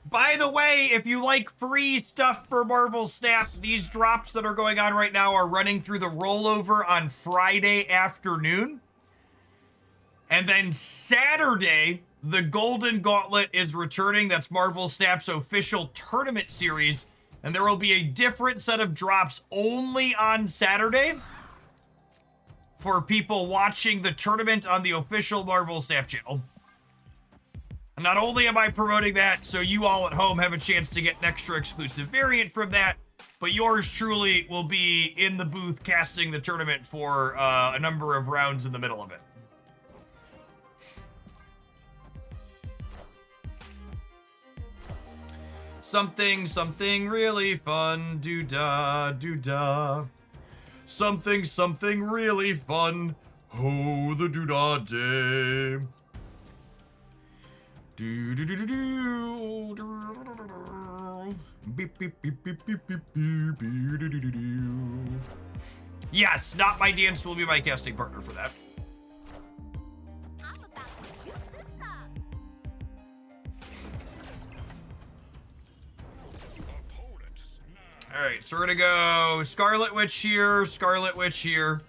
By the way, if you like free stuff for Marvel Snap, these drops that are going on right now are running through the rollover on Friday afternoon. And then Saturday, the Golden Gauntlet is returning. That's Marvel Snap's official tournament series. And there will be a different set of drops only on Saturday for people watching the tournament on the official Marvel Snap channel. And not only am I promoting that so you all at home have a chance to get an extra exclusive variant from that, but yours truly will be in the booth casting the tournament for a number of rounds in the middle of it. Something really fun, doo-da, doo-da. Something really fun, oh, the doo-da day. Yes, Not My Dance will be my casting partner for that. I'm about to juice this up. Alright, so we're gonna go Scarlet Witch here,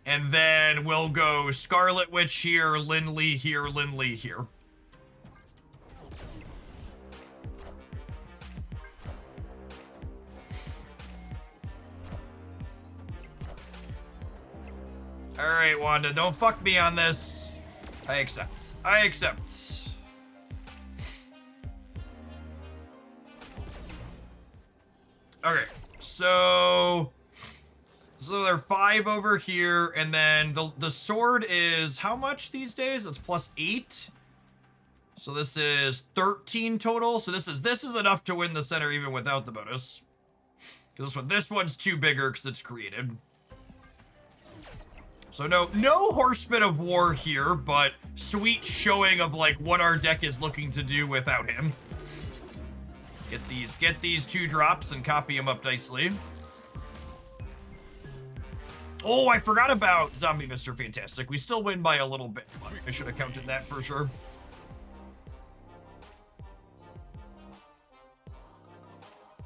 and then we'll go Scarlet Witch here, Lindley here, Lindley here. Alright, Wanda, don't fuck me on this. I accept. I accept. Okay, so there are 5 over here, and then the sword is how much these days? It's +8. So this is 13 total. So this is enough to win the center even without the bonus. Because this one's too bigger because it's created. So no Horseman of War here, but sweet showing of like what our deck is looking to do without him. Get these 2 drops and copy them up nicely. Oh, I forgot about Zombie Mr. Fantastic. We still win by a little bit, but I should have counted that for sure.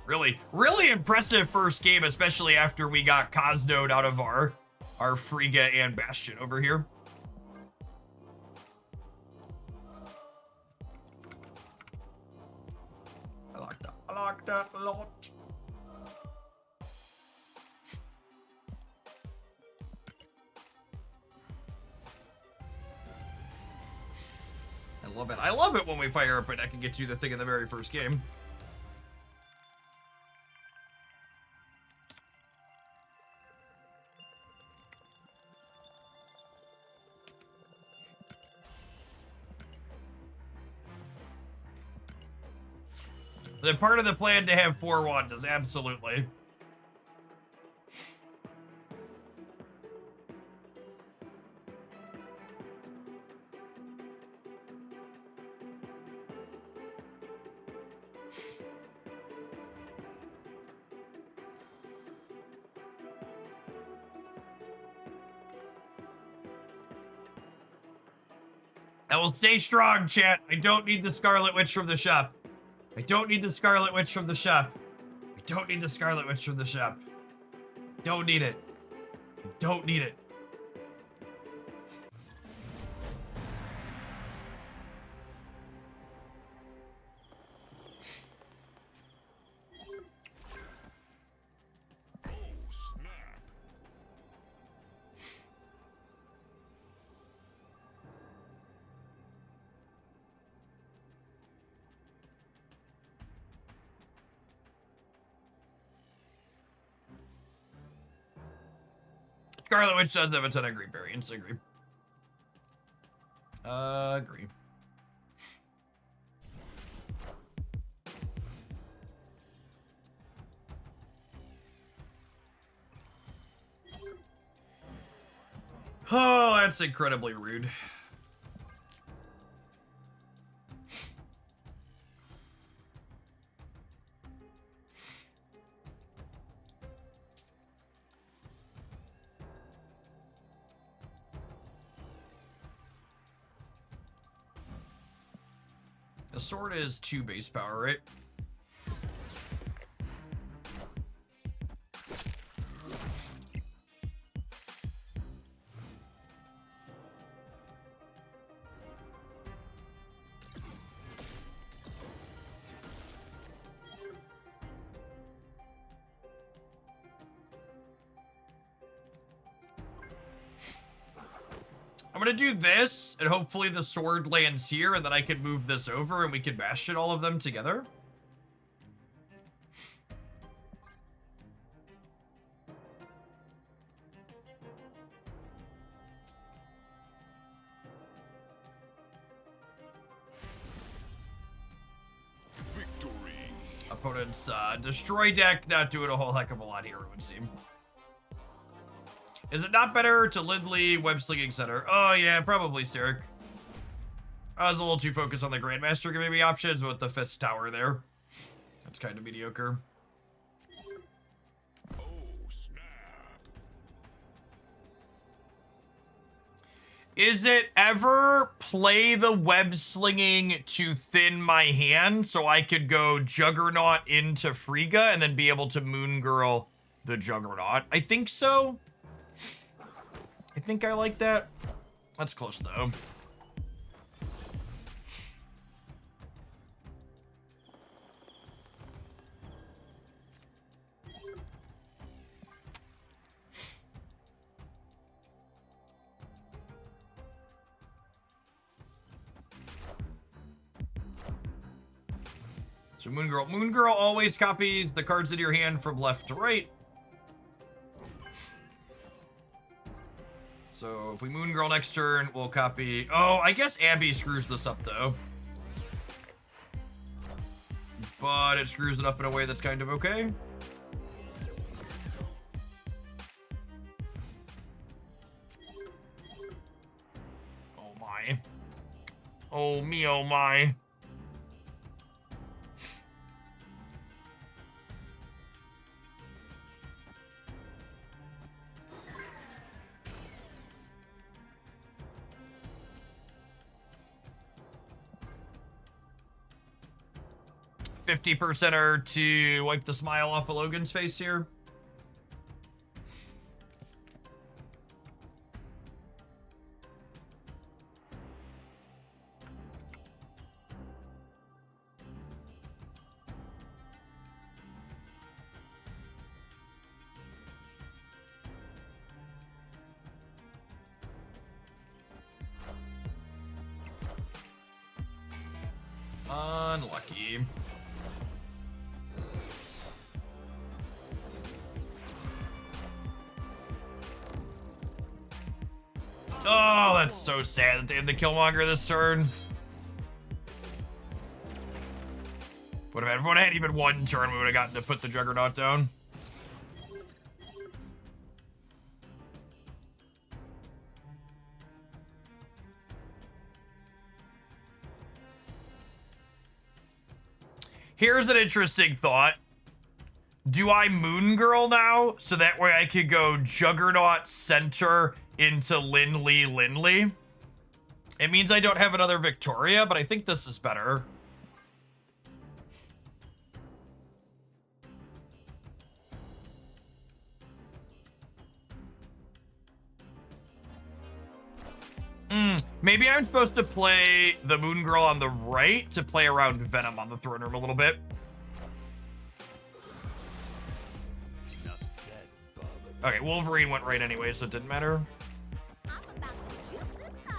Really impressive first game, especially after we got Cosnode out of our Frigga and Bastion over here. I like that a lot. I love it. I love it when we fire up and I can get you the thing in the very first game. The part of the plan to have 4 Wandas, absolutely. I will stay strong, chat. I don't need the Scarlet Witch from the shop. I don't need the Scarlet Witch from the shop. I don't need the Scarlet Witch from the shop. I don't need it. I don't need it. Scarlet Witch does have a ton of green variants. Agree. Agree. Oh, that's incredibly rude. The sword is 2 base power, right? I'm gonna do this, and hopefully the sword lands here, and then I can move this over, and we can bash it all of them together. Victory. Opponent's destroy deck not doing a whole heck of a lot here, it would seem. Is it not better to Lindley web slinging center? Oh yeah, probably Steric. I was a little too focused on the Grandmaster giving me options with the 5th tower there. That's kind of mediocre. Oh, snap. Is it ever play the web slinging to thin my hand so I could go Juggernaut into Frigga and then be able to Moon Girl the Juggernaut? I think so. I think I like that. That's close though. So Moon Girl always copies the cards in your hand from left to right. So if we Moon Girl next turn, we'll copy. Oh, I guess Abby screws this up though. But it screws it up in a way that's kind of okay. Oh my. Oh me, oh my. %er to wipe the smile off of Logan's face here. Unlucky. Oh, that's so sad that they had the Killmonger this turn. Would have everyone had even one turn, we would have gotten to put the Juggernaut down. Here's an interesting thought. Do I Moon Girl now? So that way I could go Juggernaut center into Lindley. It means I don't have another Victoria, but I think this is better. Maybe I'm supposed to play the Moon Girl on the right to play around Venom on the throne room a little bit. Enough said, bub. Okay, Wolverine went right anyway, so it didn't matter. I'm about to juice this up.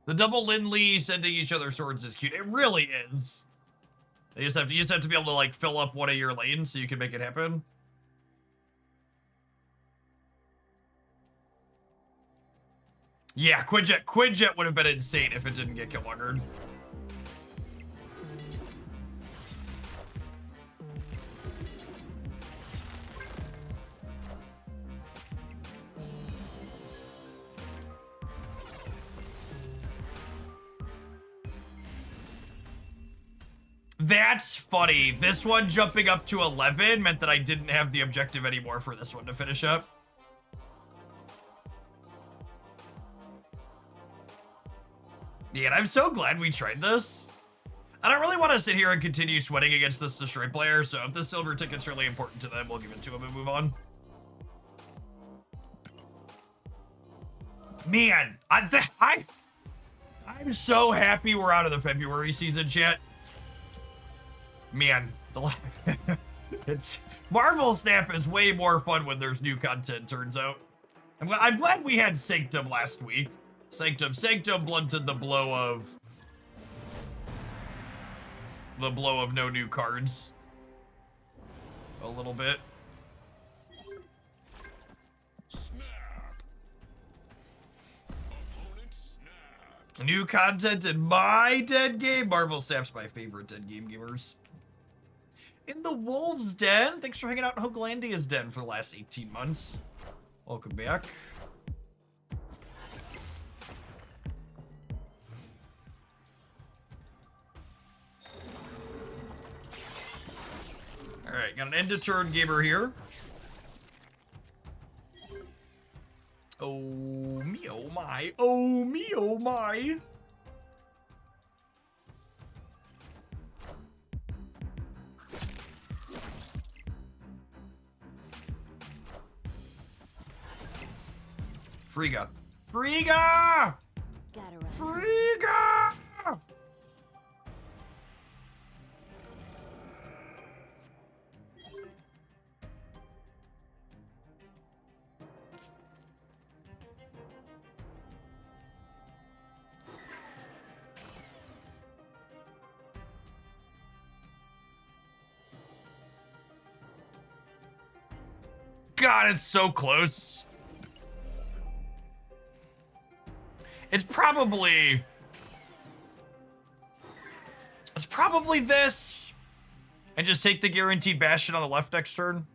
The double Lindley sending each other swords is cute. It really is. You just have to be able to like fill up one of your lanes so you can make it happen. Yeah, Quinjet would have been insane if it didn't get Killmongered. That's funny. This one jumping up to 11 meant that I didn't have the objective anymore for this one to finish up. Yeah, and I'm so glad we tried this. I don't really want to sit here and continue sweating against this destroy player, so if the silver ticket's really important to them, we'll give it to him and move on. Man, I'm so happy we're out of the February season, chat. Man, it's Marvel Snap is way more fun when there's new content, turns out. I'm glad we had Sanctum last week. Sanctum blunted the blow of no new cards a little bit. Snap. Opponent snap. New content in my dead game. Marvel Snap's my favorite dead game gamers. In the Wolves Den. Thanks for hanging out in Hoaglandia's Den for the last 18 months. Welcome back. Alright, got an end to turn gamer here. Oh me, oh my. Oh me, oh my. Frigga. Frigga! Gotta run. Frigga! God, it's so close. It's probably this. And just take the guaranteed bastion on the left next turn.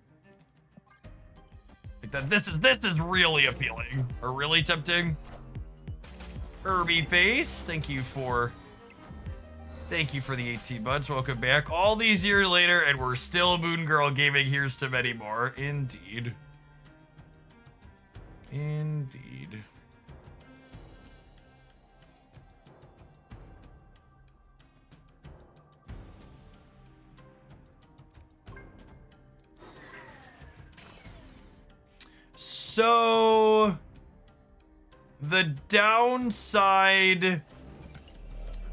Like that. This is really appealing. Or really tempting. Irby Face, thank you for the 18 months. Welcome back. All these years later, and we're still Moon Girl Gaming. Here's to many more. Indeed. Indeed. So the downside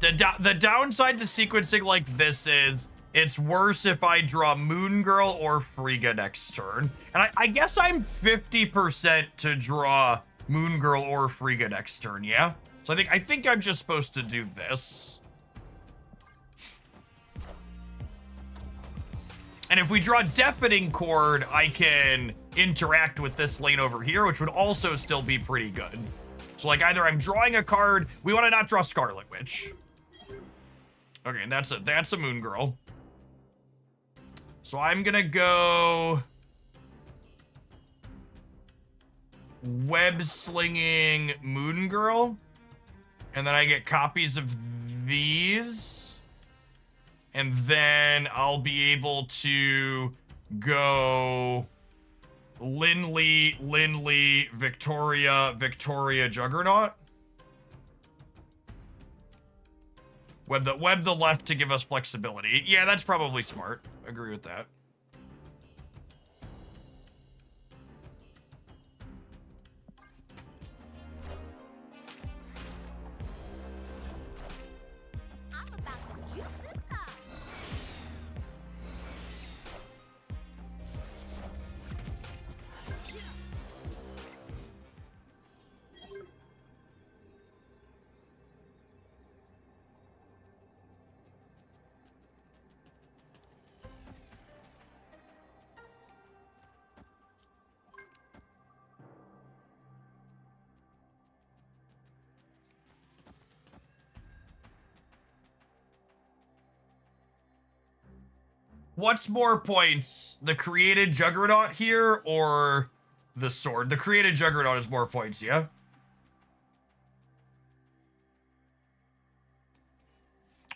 to sequencing like this is it's worse if I draw Moon Girl or Frigga next turn. And I guess I'm 50% to draw Moon Girl or Frigga next turn, yeah? So I think I'm just supposed to do this. And if we draw Deafening Chord, I can interact with this lane over here, which would also still be pretty good. So like either I'm drawing a card, we want to not draw Scarlet Witch. Okay, and that's a Moon Girl. So I'm gonna go web slinging Moon Girl, and then I get copies of these, and then I'll be able to go Linley, Victoria, Juggernaut. Web the left to give us flexibility. Yeah, that's probably smart. Agree with that. I'm about to juice this up. What's more points? The created Juggernaut here or the sword? The created Juggernaut is more points, yeah?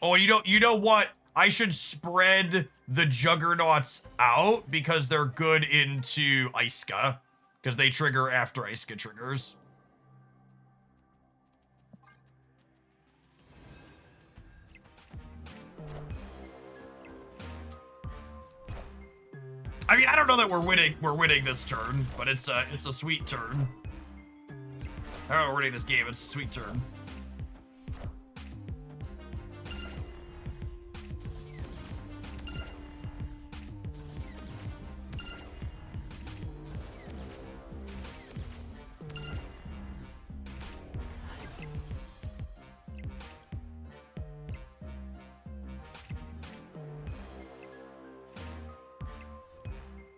Oh, you know what? I should spread the Juggernauts out because they're good into Iska. Because they trigger after Iska triggers. I mean, I don't know that we're winning this turn, but it's a sweet turn. I don't know we're winning this game, it's a sweet turn.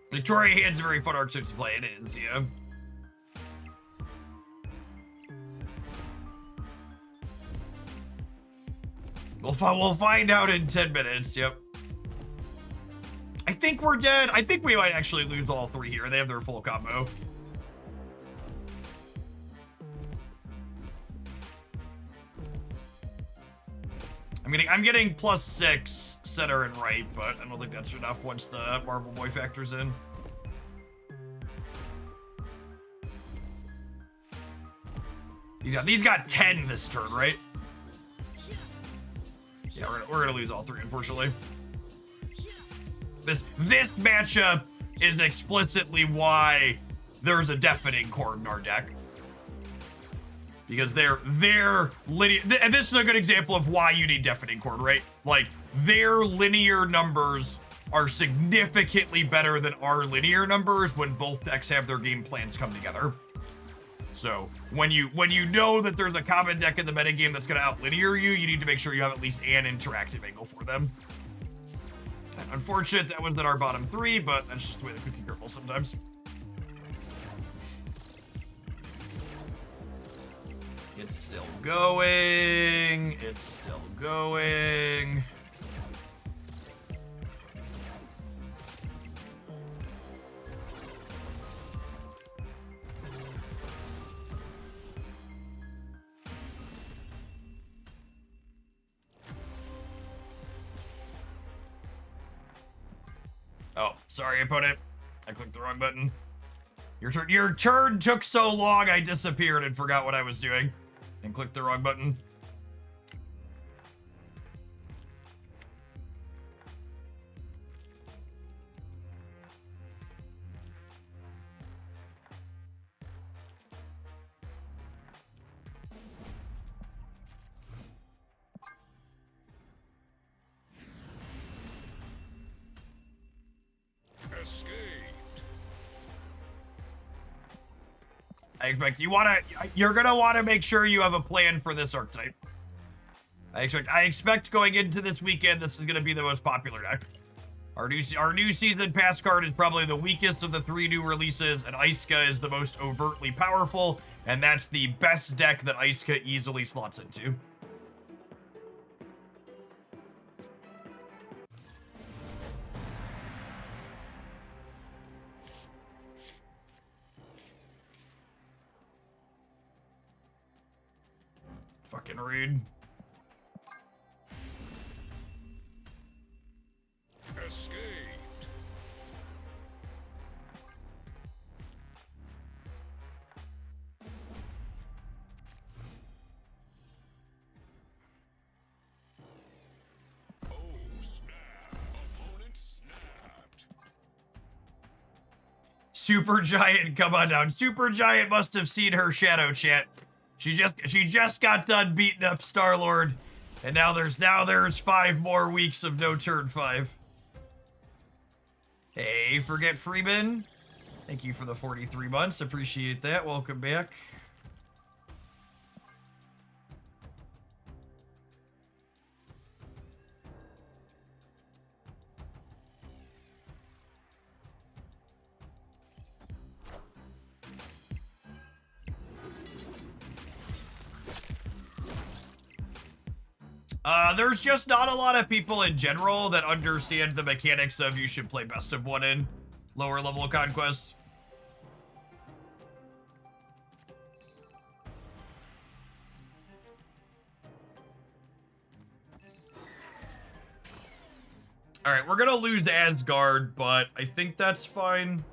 Victoria Hand's a very fun archetype to play. It is, yeah. We'll find out in 10 minutes. Yep. I think we're dead. I think we might actually lose all three here. They have their full combo. I'm getting +6 center and right, but I don't think that's enough once the Marvel Boy factors in. These got 10 this turn, right? Yeah, we're gonna lose all three, unfortunately. This matchup is explicitly why there's a deafening chord in our deck. Because they're linear, and this is a good example of why you need deafening chord, right? Like, their linear numbers are significantly better than our linear numbers when both decks have their game plans come together. So when you know that there's a common deck in the metagame that's gonna out-linear you, you need to make sure you have at least an interactive angle for them. And unfortunate that was at our bottom three, but that's just the way the cookie crumbles sometimes. It's still going. It's still going. Oh, sorry, opponent. I clicked the wrong button. Your turn took so long, I disappeared and forgot what I was doing. And clicked the wrong button. Escaped. I expect you're gonna wanna make sure you have a plan for this archetype. I expect going into this weekend, this is gonna be the most popular deck. Our new season pass card is probably the weakest of the 3 new releases, and Iska is the most overtly powerful, and that's the best deck that Iska easily slots into. Fucking rude. Escaped. Oh, snap. Opponent snapped. Supergiant, come on down. Supergiant must have seen her shadow chat. She just got done beating up Star-Lord, and now there's 5 more weeks of no turn 5. Hey, Forget Freeman. Thank you for the 43 months. Appreciate that. Welcome back. There's just not a lot of people in general that understand the mechanics of you should play best of one in lower level Conquest. All right, we're gonna lose Asgard, but I think that's fine.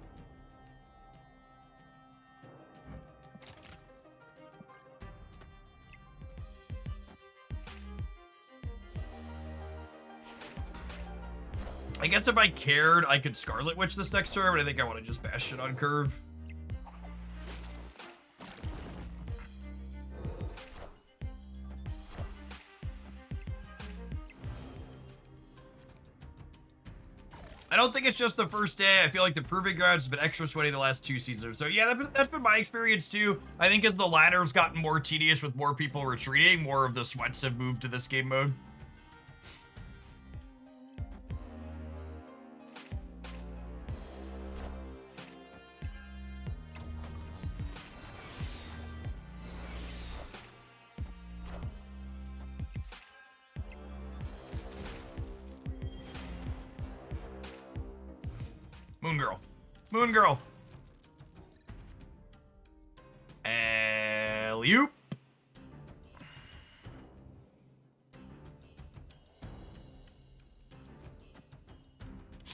I guess if I cared, I could Scarlet Witch this next turn, but I think I want to just bash shit on curve. I don't think it's just the first day. I feel like the Proving Grounds has been extra sweaty the last 2 seasons. So yeah, that's been my experience too. I think as the ladder's gotten more tedious with more people retreating, more of the sweats have moved to this game mode. Moon Girl. Moon Girl. Alley-oop.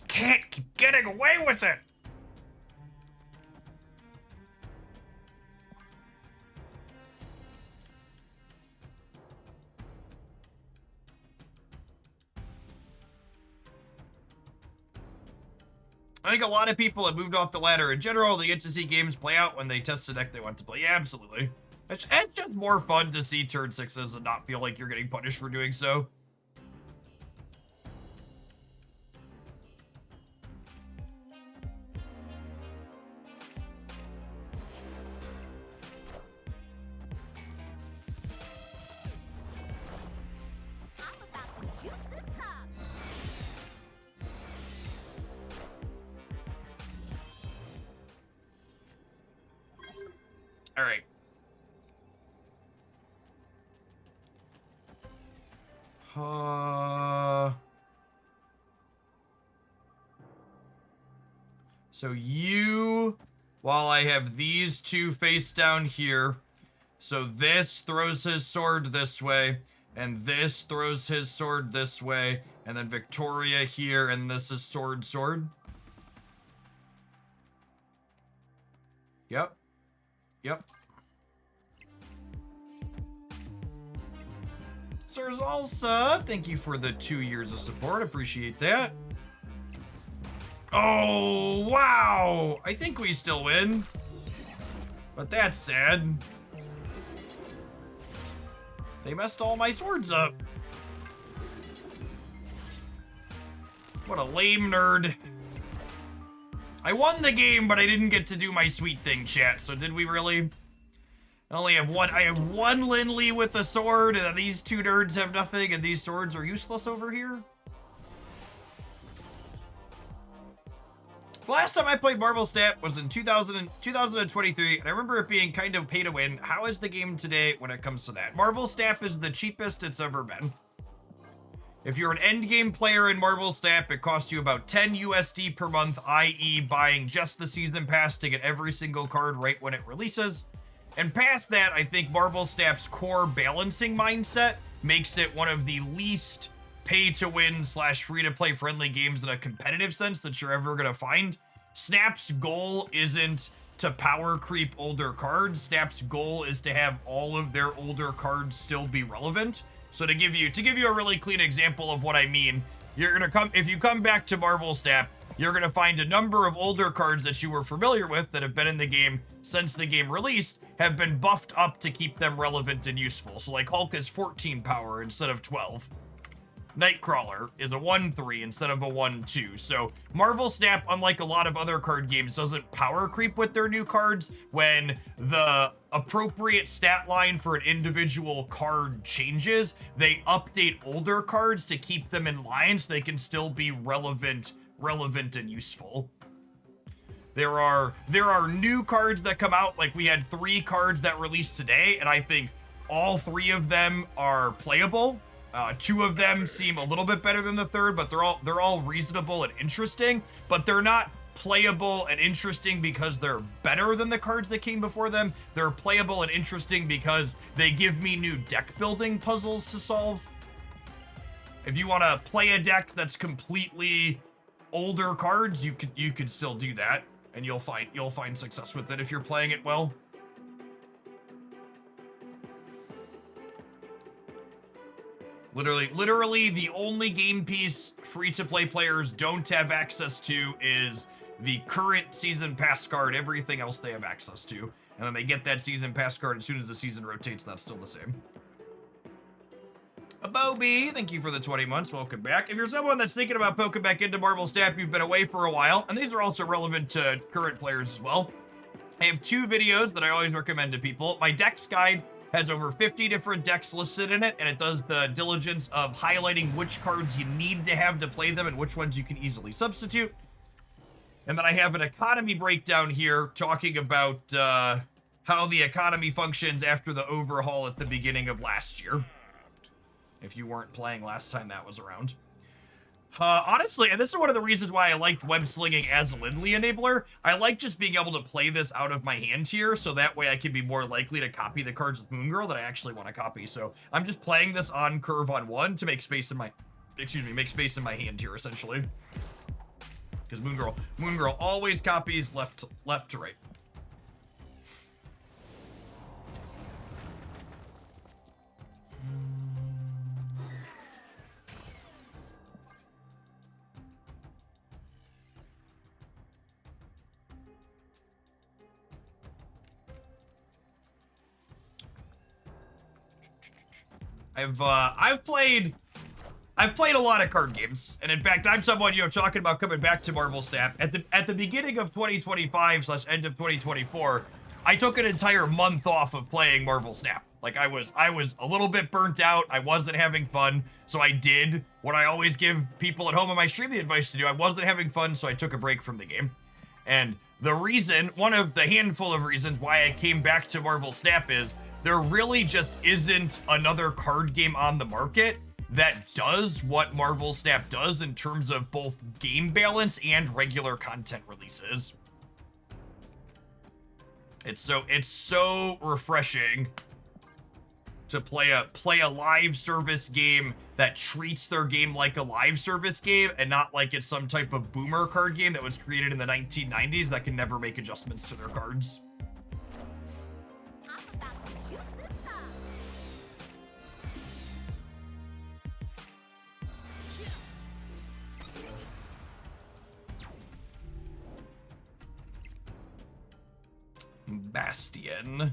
Can't keep getting away with it. I think a lot of people have moved off the ladder in general. They get to see games play out when they test the deck they want to play. Yeah, absolutely. It's just more fun to see turn 6s and not feel like you're getting punished for doing so. I'm about to juice this up. All right. So you, while I have these two face down here, so this throws his sword this way, and this throws his sword this way, and then Victoria here, and this is sword, sword. Yep. Yep. Sir Zalsa, thank you for the 2 years of support. Appreciate that. Oh, wow. I think we still win. But that's sad. They messed all my swords up. What a lame nerd. I won the game, but I didn't get to do my sweet thing, chat. So did we really? I only have one. I have one Lindley with a sword, and these two nerds have nothing, and these swords are useless over here. The last time I played Marvel Snap was in 2023, and I remember it being kind of pay to win. How is the game today when it comes to that? Marvel Snap is the cheapest it's ever been. If you're an endgame player in Marvel Snap, it costs you about 10 USD per month, i.e. buying just the season pass to get every single card right when it releases. And past that, I think Marvel Snap's core balancing mindset makes it one of the least pay-to-win / free-to-play friendly games in a competitive sense that you're ever going to find. Snap's goal isn't to power creep older cards. Snap's goal is to have all of their older cards still be relevant. So to give you a really clean example of what I mean, you're going to come, if you come back to Marvel Snap, you're going to find a number of older cards that you were familiar with that have been in the game since the game released have been buffed up to keep them relevant and useful. So like Hulk is 14 power instead of 12. Nightcrawler is a 1/3 instead of a 1/2. So Marvel Snap, unlike a lot of other card games, doesn't power creep with their new cards when the appropriate stat line for an individual card changes. They update older cards to keep them in line so they can still be relevant and useful. There are new cards that come out. Like we had 3 cards that released today, and I think all 3 of them are playable. 2 of them seem a little bit better than the third, but they're all reasonable and interesting. But they're not playable and interesting because they're better than the cards that came before them. They're playable and interesting because they give me new deck building puzzles to solve. If you want to play a deck that's completely older cards, you could still do that, and you'll find success with it if you're playing it well. Literally, the only game piece free-to-play players don't have access to is the current season pass card. Everything else they have access to. And then they get that season pass card as soon as the season rotates. That's still the same. Abobi, thank you for the 20 months. Welcome back. If you're someone that's thinking about poking back into Marvel Snap, you've been away for a while, and these are also relevant to current players as well. I have 2 videos that I always recommend to people. My decks guide has over 50 different decks listed in it, and it does the diligence of highlighting which cards you need to have to play them and which ones you can easily substitute. And then I have an economy breakdown here talking about how the economy functions after the overhaul at the beginning of last year. If you weren't playing last time that was around. Honestly, and this is one of the reasons why I liked web slinging as a Lindley enabler. I like just being able to play this out of my hand here, so that way I can be more likely to copy the cards with Moon Girl that I actually want to copy. So I'm just playing this on curve on 1 to make space in my, make space in my hand here, essentially. Because Moon Girl always copies left to right. I've played a lot of card games, and in fact, I'm someone, talking about coming back to Marvel Snap. At the beginning of 2025/end of 2024, I took an entire month off of playing Marvel Snap. Like, I was a little bit burnt out. I wasn't having fun, so I did what I always give people at home on my streaming advice to do. I wasn't having fun, so I took a break from the game. And the reason, one of the handful of reasons why I came back to Marvel Snap is there really just isn't another card game on the market that does what Marvel Snap does in terms of both game balance and regular content releases. It's so refreshing to play a live service game that treats their game like a live service game and not like it's some type of boomer card game that was created in the 1990s that can never make adjustments to their cards. I'm about to juice this up. Bastion.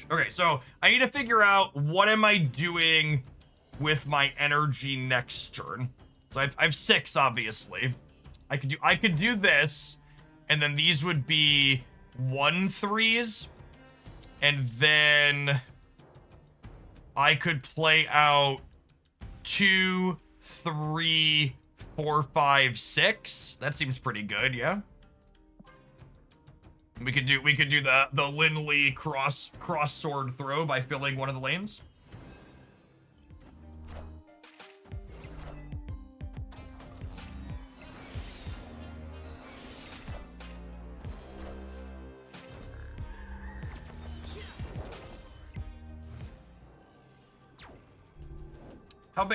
Okay, so I need to figure out what am I doing with my energy next turn. So I've 6, obviously. I could do this, and then these would be 1/3s, and then I could play out 2, 3, 4, 5, 6. That seems pretty good, yeah. We could do the Lindley cross sword throw by filling one of the lanes.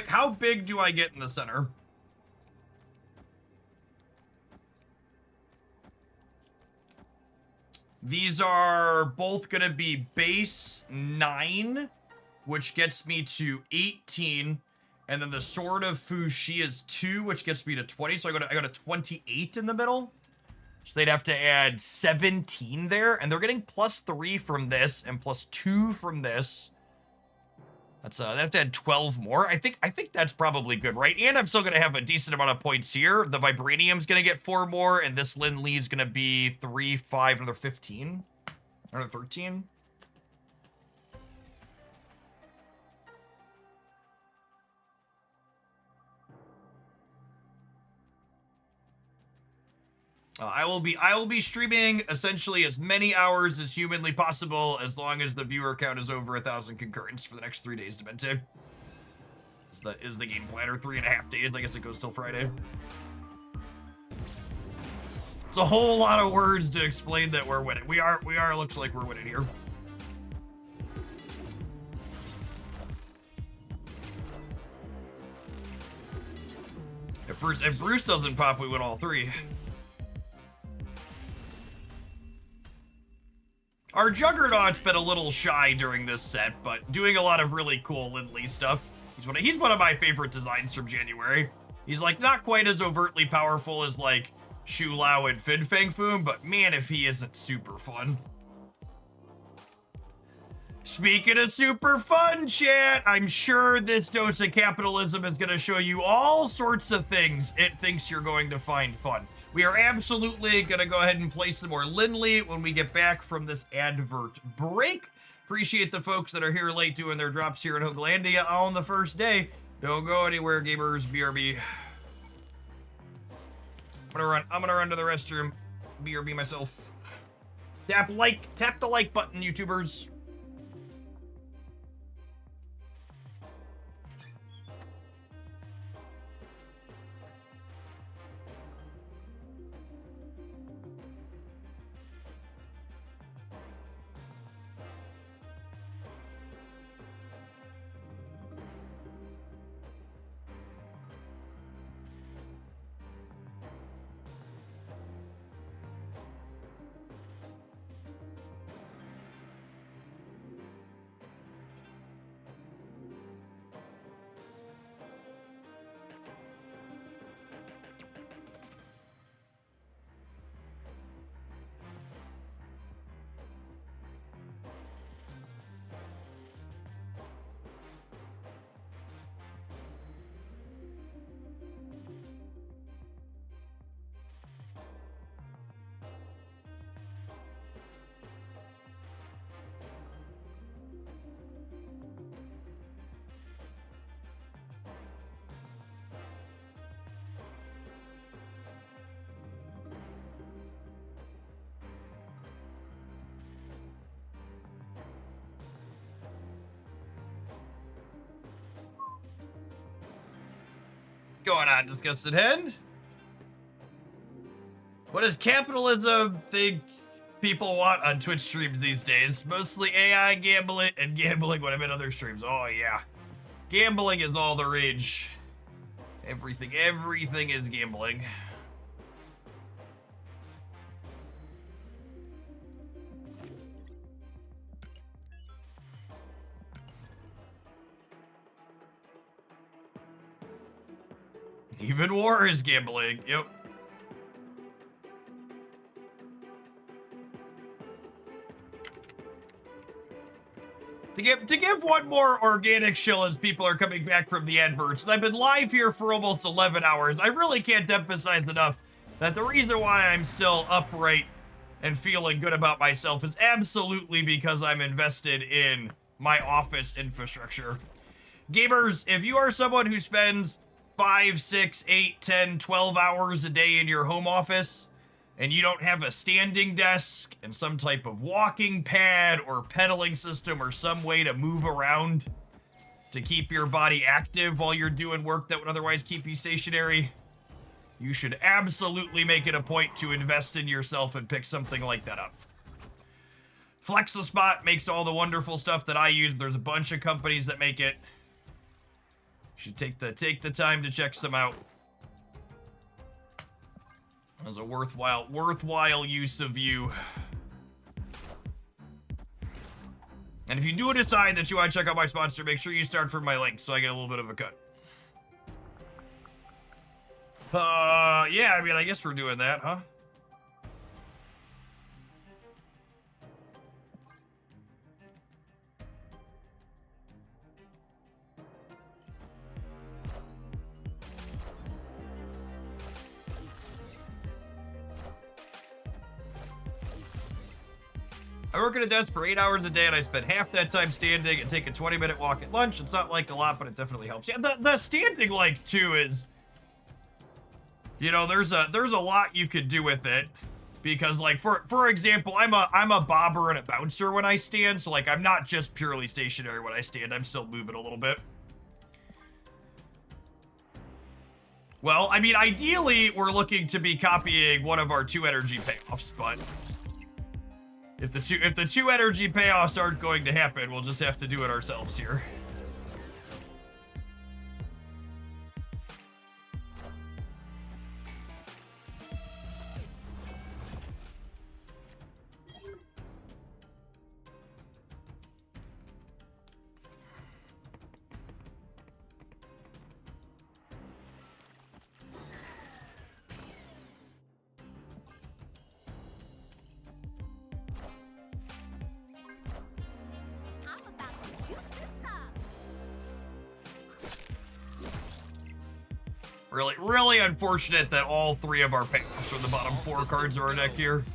How big do I get in the center? These are both going to be base 9, which gets me to 18. And then the Sword of Fuxi is 2, which gets me to 20. So I got a 28 in the middle. So they'd have to add 17 there. And they're getting +3 from this and +2 from this. That's they have to add 12 more. I think that's probably good, right? And I'm still gonna have a decent amount of points here. The Vibranium's gonna get 4 more, and this Lindley's gonna be 3, 5, another 15, another 13. I will be streaming essentially as many hours as humanly possible, as long as the viewer count is over 1,000 concurrents for the next 3 days to Bente. Is the game plan, or 3.5 days? I guess it goes till Friday. It's a whole lot of words to explain that we're winning. We are. Looks like we're winning here. If Bruce doesn't pop, we win all 3. Our Juggernaut's been a little shy during this set, but doing a lot of really cool Lindley stuff. He's one of my favorite designs from January. He's like not quite as overtly powerful as like Shu Lao and Fin Fang Foom, but man, if he isn't super fun. Speaking of super fun, chat, I'm sure this dose of capitalism is going to show you all sorts of things it thinks you're going to find fun. We are absolutely going to go ahead and play some more Lindley when we get back from this advert break. Appreciate the folks that are here late doing their drops here in Hooglandia on the first day. Don't go anywhere, gamers. BRB. I'm gonna run to the restroom. BRB myself. Tap the like button, YouTubers. Going on, disgusted head. What does capitalism think people want on Twitch streams these days? Mostly AI gambling and gambling when I'm in other streams. Oh yeah. Gambling is all the rage. Everything is gambling. Even war is gambling. Yep. To give one more organic shill as people are coming back from the adverts. I've been live here for almost 11 hours. I really can't emphasize enough that the reason why I'm still upright and feeling good about myself is absolutely because I'm invested in my office infrastructure. Gamers, if you are someone who spends 5, 6, 8, 10, 12 hours a day in your home office, and you don't have a standing desk and some type of walking pad or pedaling system or some way to move around to keep your body active while you're doing work that would otherwise keep you stationary, you should absolutely make it a point to invest in yourself and pick something like that up. FlexiSpot makes all the wonderful stuff that I use. There's a bunch of companies that make it. You should take the time to check some out. As a worthwhile use of you. And if you do decide that you want to check out my sponsor, make sure you start from my link so I get a little bit of a cut. Yeah, I mean, I guess we're doing that, huh? I work at a desk for 8 hours a day, and I spend half that time standing and take a 20-minute walk at lunch. It's not like a lot, but it definitely helps. Yeah, the standing like too is, you know, there's a lot you could do with it, because like for example, I'm a bobber and a bouncer when I stand, so like I'm not just purely stationary when I stand. I'm still moving a little bit. Well, I mean, ideally we're looking to be copying one of our 2 energy payoffs, but if the two energy payoffs aren't going to happen, we'll just have to do it ourselves here. Really, really unfortunate that all 3 of our payoffs are the bottom 4 cards of our deck here.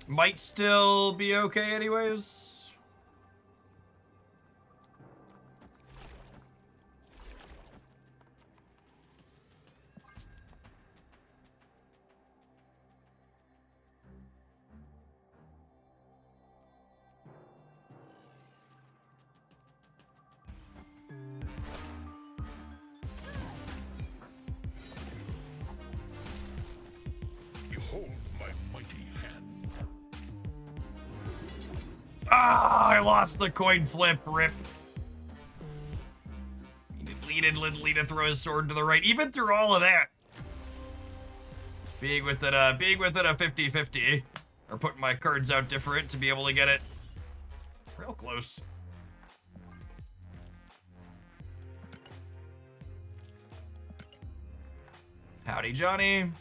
Might still be okay anyways. Behold my mighty hand. Ah, I lost the coin flip. Rip. He needed Lindley to throw his sword to the right, even through all of that. Being within a 50-50, or putting my cards out different to be able to get it real close. Howdy, Johnny.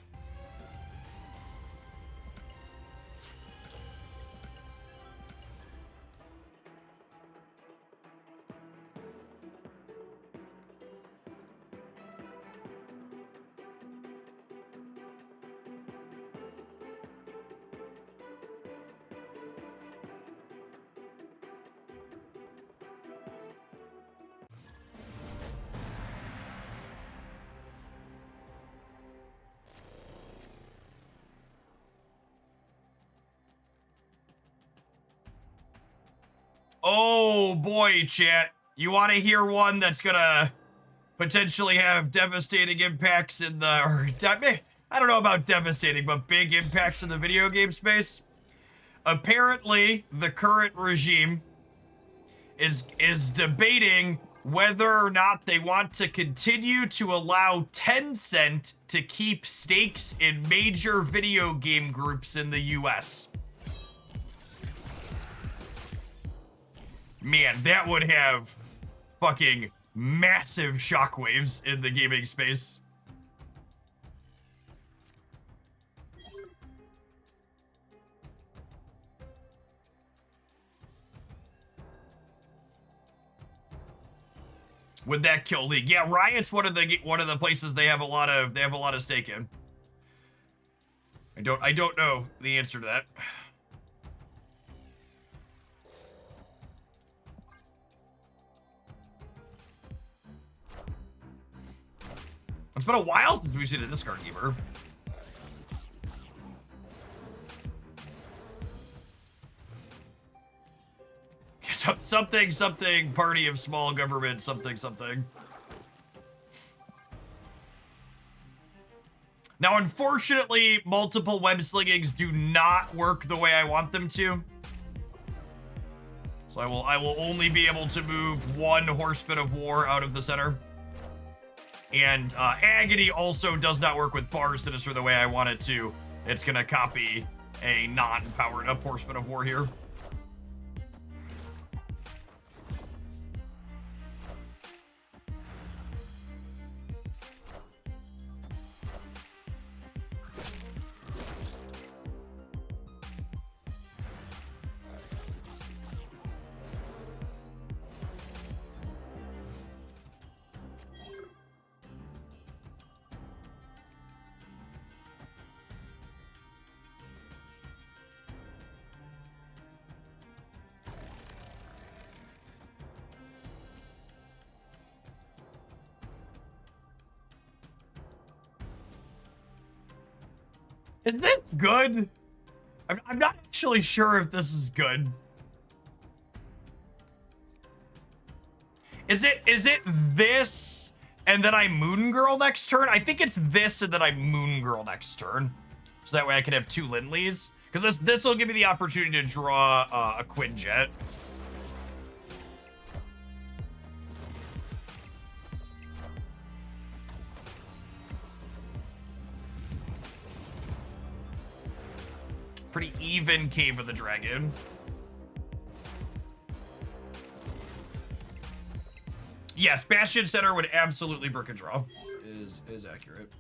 Oh boy, chat. You want to hear one that's gonna potentially have devastating impacts in the, or I don't know about devastating, but big impacts in the video game space? Apparently, the current regime is debating whether or not they want to continue to allow Tencent to keep stakes in major video game groups in the US. Man, that would have fucking massive shockwaves in the gaming space. Would that kill League? Yeah, Riot's one of the places they have a lot of stake in. I don't know the answer to that. It's been a while since we've seen a discard keeper. Something, party of small government, something. Now, unfortunately, multiple web slingings do not work the way I want them to. So I will only be able to move 1 Horseman of War out of the center. And Agony also does not work with Bar Sinister the way I want it to. It's gonna copy a non-powered up Horseman of War here. Is this good? I'm not actually sure if this is good. Is it this and then I Moon Girl next turn? I think it's this and then I Moon Girl next turn. So that way I can have 2 Lindleys. Because this will give me the opportunity to draw a Quinjet. Pretty even Cave of the Dragon. Yes, Bastion Center would absolutely brick and draw. Is accurate.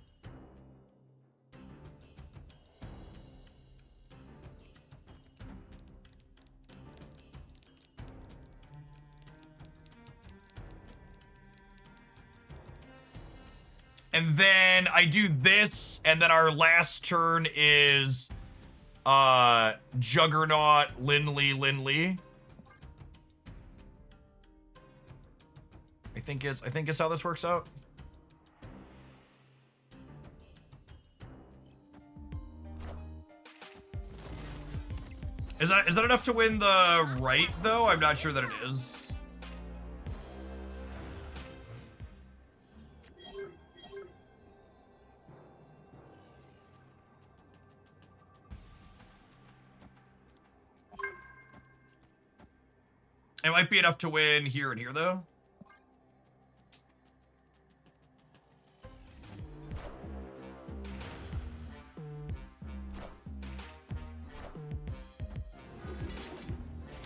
And then I do this, and then our last turn is Juggernaut, Linley. I think is how this works out. Is that enough to win the right though? I'm not sure that it is. It might be enough to win here and here though.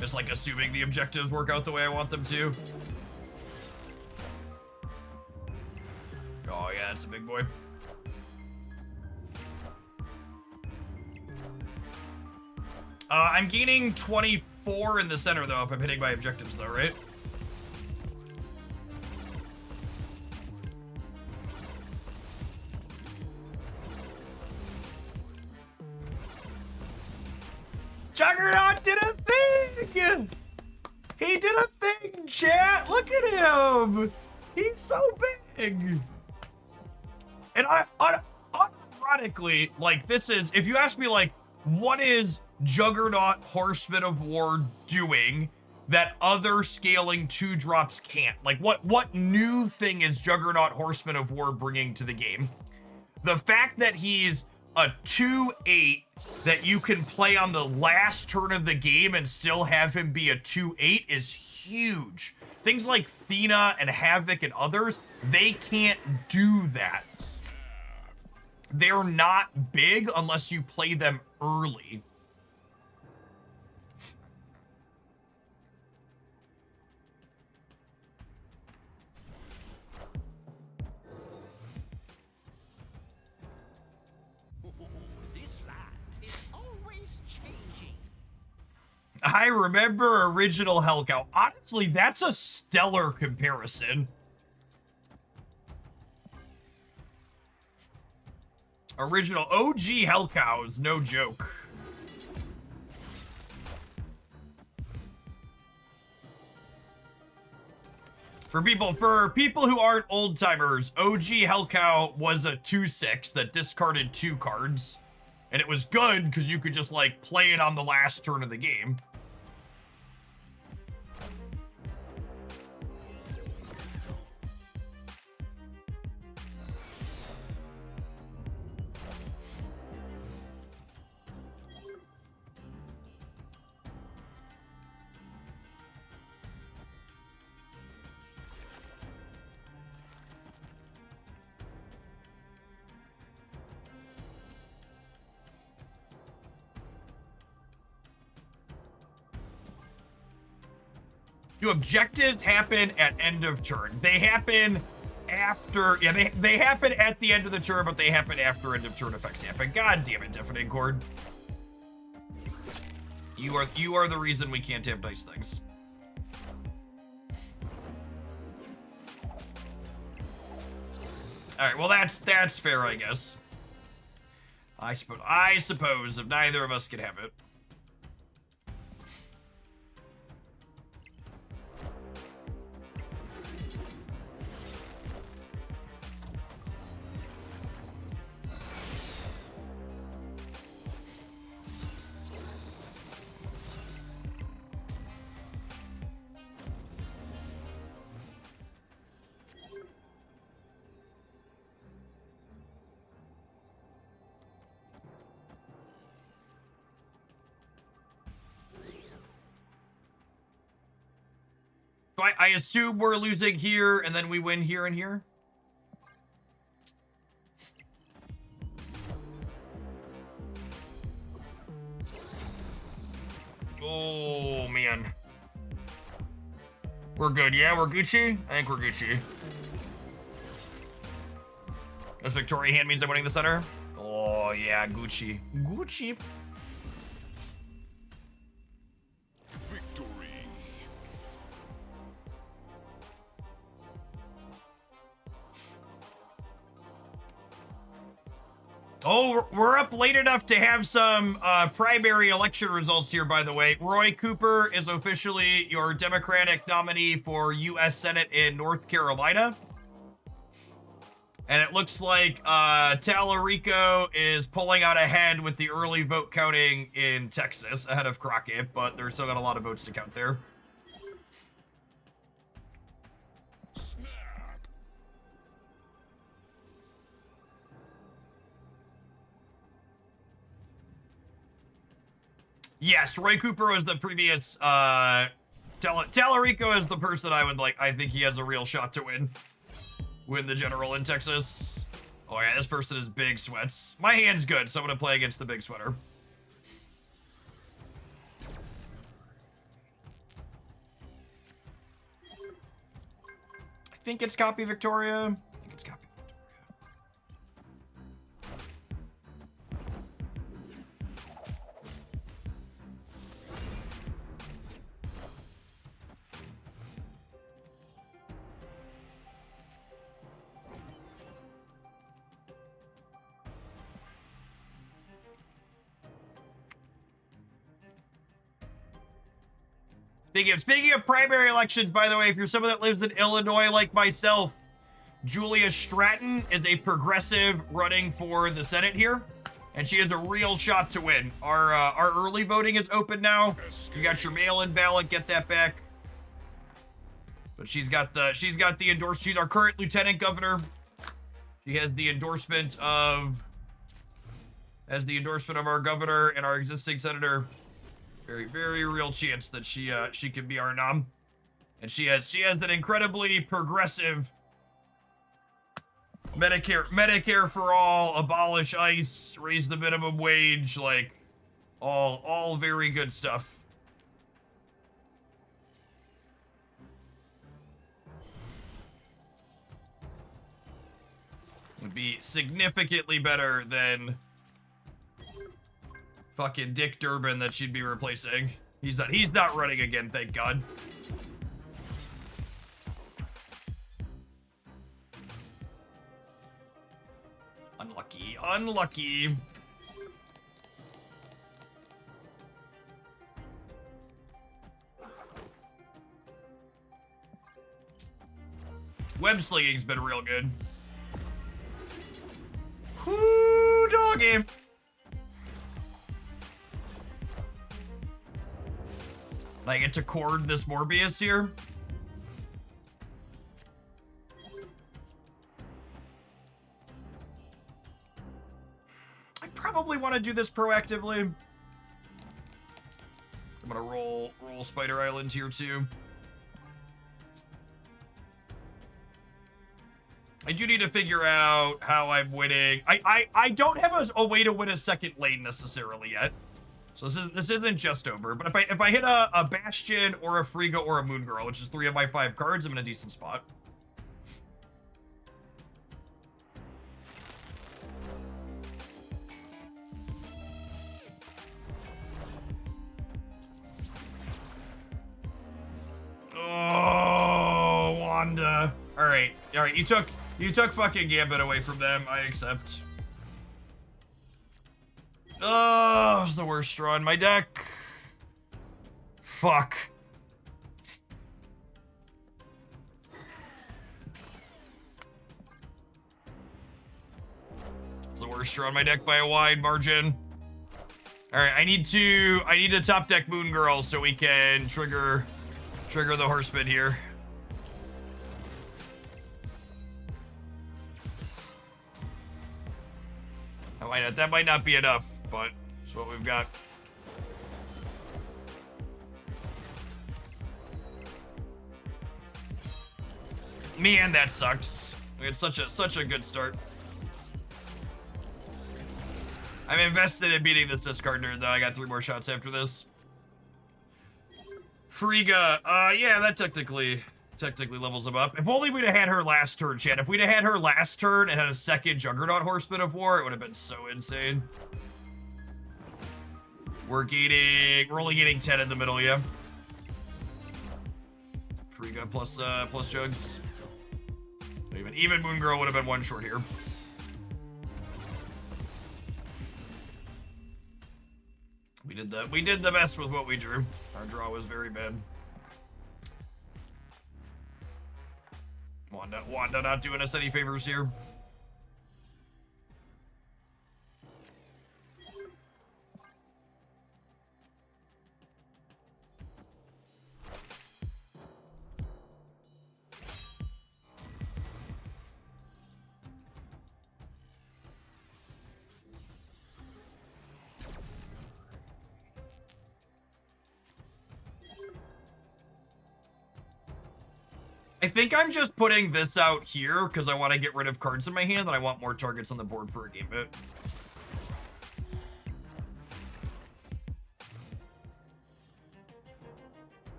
Just like assuming the objectives work out the way I want them to. Oh yeah, that's a big boy. I'm gaining 24 in the center though if I'm hitting my objectives though, right? Juggernaut did a thing! He did a thing, chat! Look at him! He's so big! And unironically, like, this is, if you ask me, like, what is Juggernaut Horseman of War doing that other scaling 2-drops can't? Like, what new thing is Juggernaut Horseman of War bringing to the game? The fact that he's a 2/8 that you can play on the last turn of the game and still have him be a 2/8 is huge. Things like Thena and Havoc and others, they can't do that. They're not big unless you play them early. I remember original Hellcow. Honestly, that's a stellar comparison. Original OG Hellcow is no joke. For people who aren't old timers, OG Hellcow was a 2/6 that discarded 2 cards. And it was good because you could just like play it on the last turn of the game. Do objectives happen at end of turn? They happen after, yeah, they happen at the end of the turn, but they happen after end of turn effects happen. God damn it, Deafening Chord. You are the reason we can't have nice things. All right, well that's fair, I guess. I suppose if neither of us can have it. So I assume we're losing here, and then we win here and here? Oh, man. We're good, yeah? We're Gucci? I think we're Gucci. Does Victoria hand means I'm winning the center? Oh, yeah, Gucci. Gucci. Oh, we're up late enough to have some primary election results here, by the way. Roy Cooper is officially your Democratic nominee for U.S. Senate in North Carolina. And it looks like Tallarico is pulling out ahead with the early vote counting in Texas, ahead of Crockett, but there's still got a lot of votes to count there. Yes, Roy Cooper was the previous, Tallarico is the person I would like. I think he has a real shot to win the general in Texas. Oh yeah, this person is Big Sweats. My hand's good, so I'm gonna play against the Big Sweater. I think it's copy Victoria. I think it's copy. Speaking of primary elections, by the way, if you're someone that lives in Illinois like myself, Julia Stratton is a progressive running for the Senate here, and she has a real shot to win. Our early voting is open now. You got your mail-in ballot, get that back. But she's got the endorsement. She's our current lieutenant governor. She has the endorsement of our governor and our existing senator. Very, very real chance that she could be our nom. And she has an incredibly progressive Medicare for all, abolish ICE, raise the minimum wage, like all very good stuff. Would be significantly better than fucking Dick Durbin that she'd be replacing. He's not running again, thank God. Unlucky. Web slinging's been real good. Whoo, doggy. I get to cord this Morbius here. I probably want to do this proactively. I'm gonna roll Spider Island here too. I do need to figure out how I'm winning. I don't have a way to win a second lane necessarily yet. So this isn't just over, but if I hit a Bastion or a Frigga or a Moon Girl, which is 3 of my 5 cards, I'm in a decent spot. Oh, Wanda. All right. You took fucking Gambit away from them. I accept. Oh, it was the worst draw in my deck. Fuck. It's the worst draw in my deck by a wide margin. All right, I need to top deck Moon Girl so we can trigger the Horseman here. That might not be enough, but it's what we've got. Man, that sucks. We had such a good start. I'm invested in beating this discard nerd, though. I got 3 more shots after this. Frigga, yeah, that technically levels him up. If only we'd have had her last turn, chat. If we'd have had her last turn and had a second Juggernaut Horseman of War, it would have been so insane. We're only getting 10 in the middle, yeah. Frigga plus Jugs. Even Moon Girl would have been 1 short here. We did the best with what we drew. Our draw was very bad. Wanda not doing us any favors here. I think I'm just putting this out here because I want to get rid of cards in my hand and I want more targets on the board for a game bit.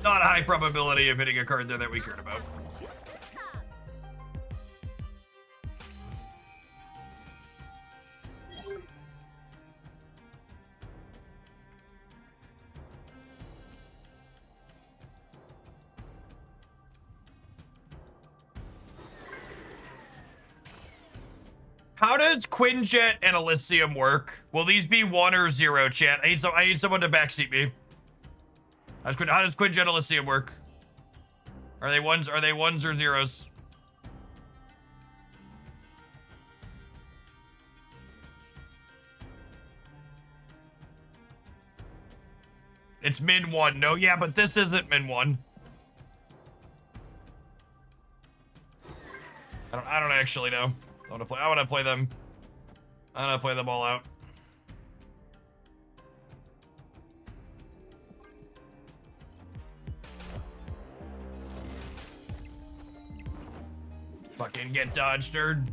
Not a high probability of hitting a card there that we cared about. Juice this up. How does Quinjet and Elysium work? Will these be 1 or 0, chat? I need someone to backseat me. How does Quinjet Elysium work? Are they ones or 0s? It's min 1. No, yeah, but this isn't min 1. I don't actually know. I want to play them. I want to play them all out. Fucking get dodged, nerd.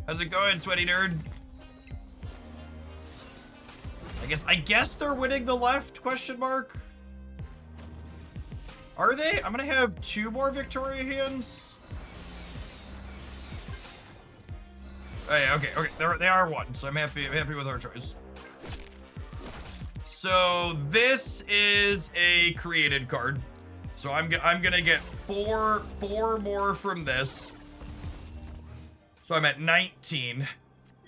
How's it going, sweaty nerd? I guess they're winning the left, question mark? Are they? I'm gonna have 2 more Victoria hands. Oh yeah, okay. They are 1, so I'm happy with our choice. So this is a created card. So I'm gonna get four more from this. So I'm at 19.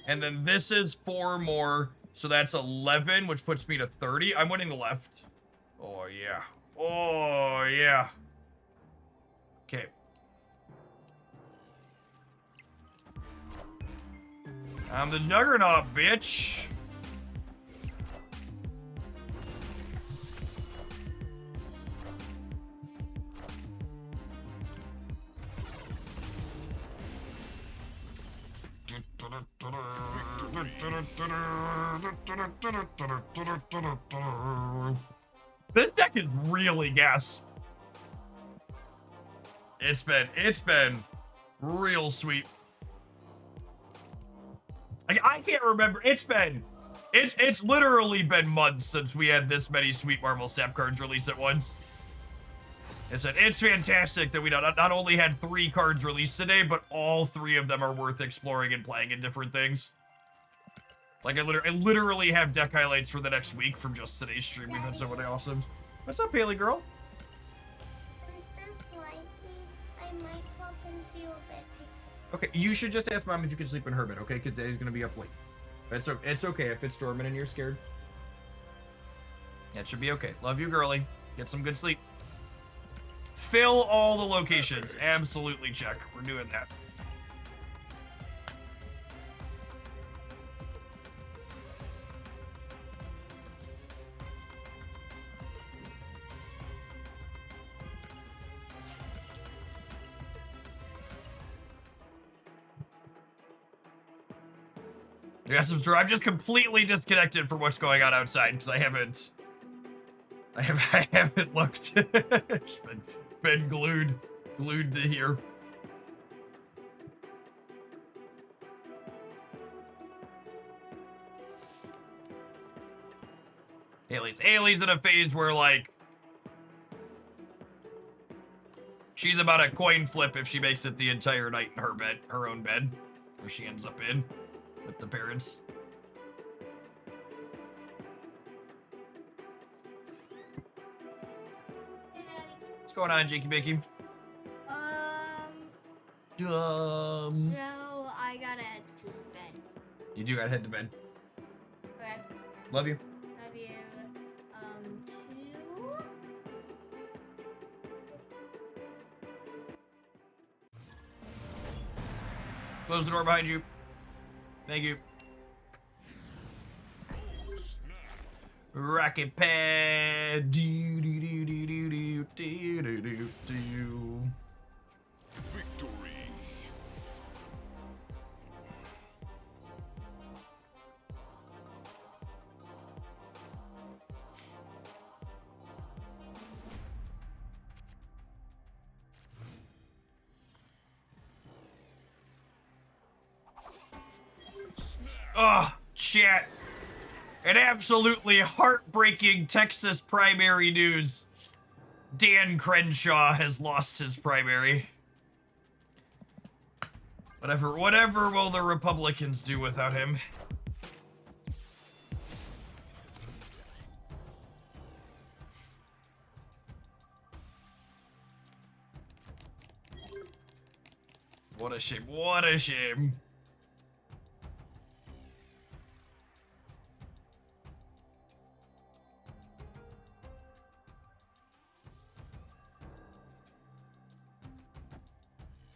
And then this is 4 more. So that's 11, which puts me to 30. I'm winning the left. Oh, yeah. Oh, yeah. Okay. I'm the Juggernaut, bitch. This deck is really gas. It's been real sweet. I can't remember. It's literally been months since we had this many sweet Marvel Snap cards released at once. It's fantastic that we not only had 3 cards released today, but all 3 of them are worth exploring and playing in different things. Like, I literally have deck highlights for the next week from just today's stream. We've had so many awesome. What's up, Haley girl? I might walk into your bed. Okay, you should just ask Mom if you can sleep in her bed, okay? Because Daddy's gonna be up late. It's okay if it's storming and you're scared. It should be okay. Love you, girly. Get some good sleep. Fill all the locations. Absolutely check. We're doing that. Yes, I'm sure. I'm just completely disconnected from what's going on outside because I haven't looked. Just been glued to here. Haley's in a phase where like she's about a coin flip if she makes it the entire night in her own bed, where she ends up in with the parents. What's going on, Jakey Bakey? So I gotta head to bed. You do gotta head to bed. Okay. Love you. Love you. Two. Close the door behind you. Thank you. Rocket pad. Do do do do do do do do do do. Victory. Oh, chat. An absolutely heartbreaking Texas primary news. Dan Crenshaw has lost his primary. Whatever will the Republicans do without him? What a shame. What a shame.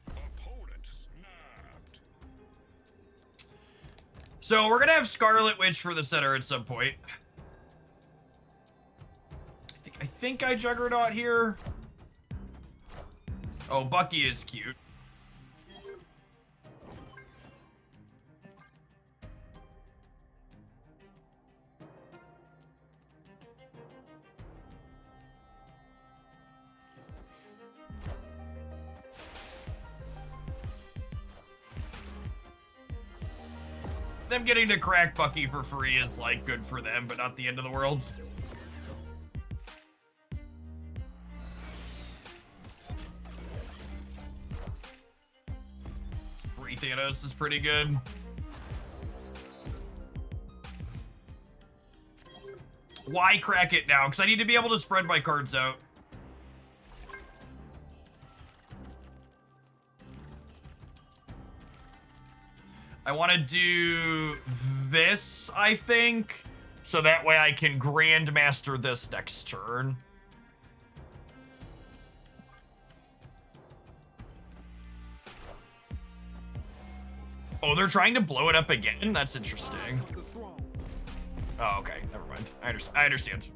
Opponent snapped. So we're gonna have Scarlet Witch for the center at some point. I think I Juggernaut here. Oh, Bucky is cute. Them getting to crack Bucky for free is like good for them, but not the end of the world. Free Thanos is pretty good. Why crack it now? Because I need to be able to spread my cards out. I want to do this, I think, so that way I can Grandmaster this next turn. Oh, they're trying to blow it up again? That's interesting. Oh, okay. Never mind. I understand.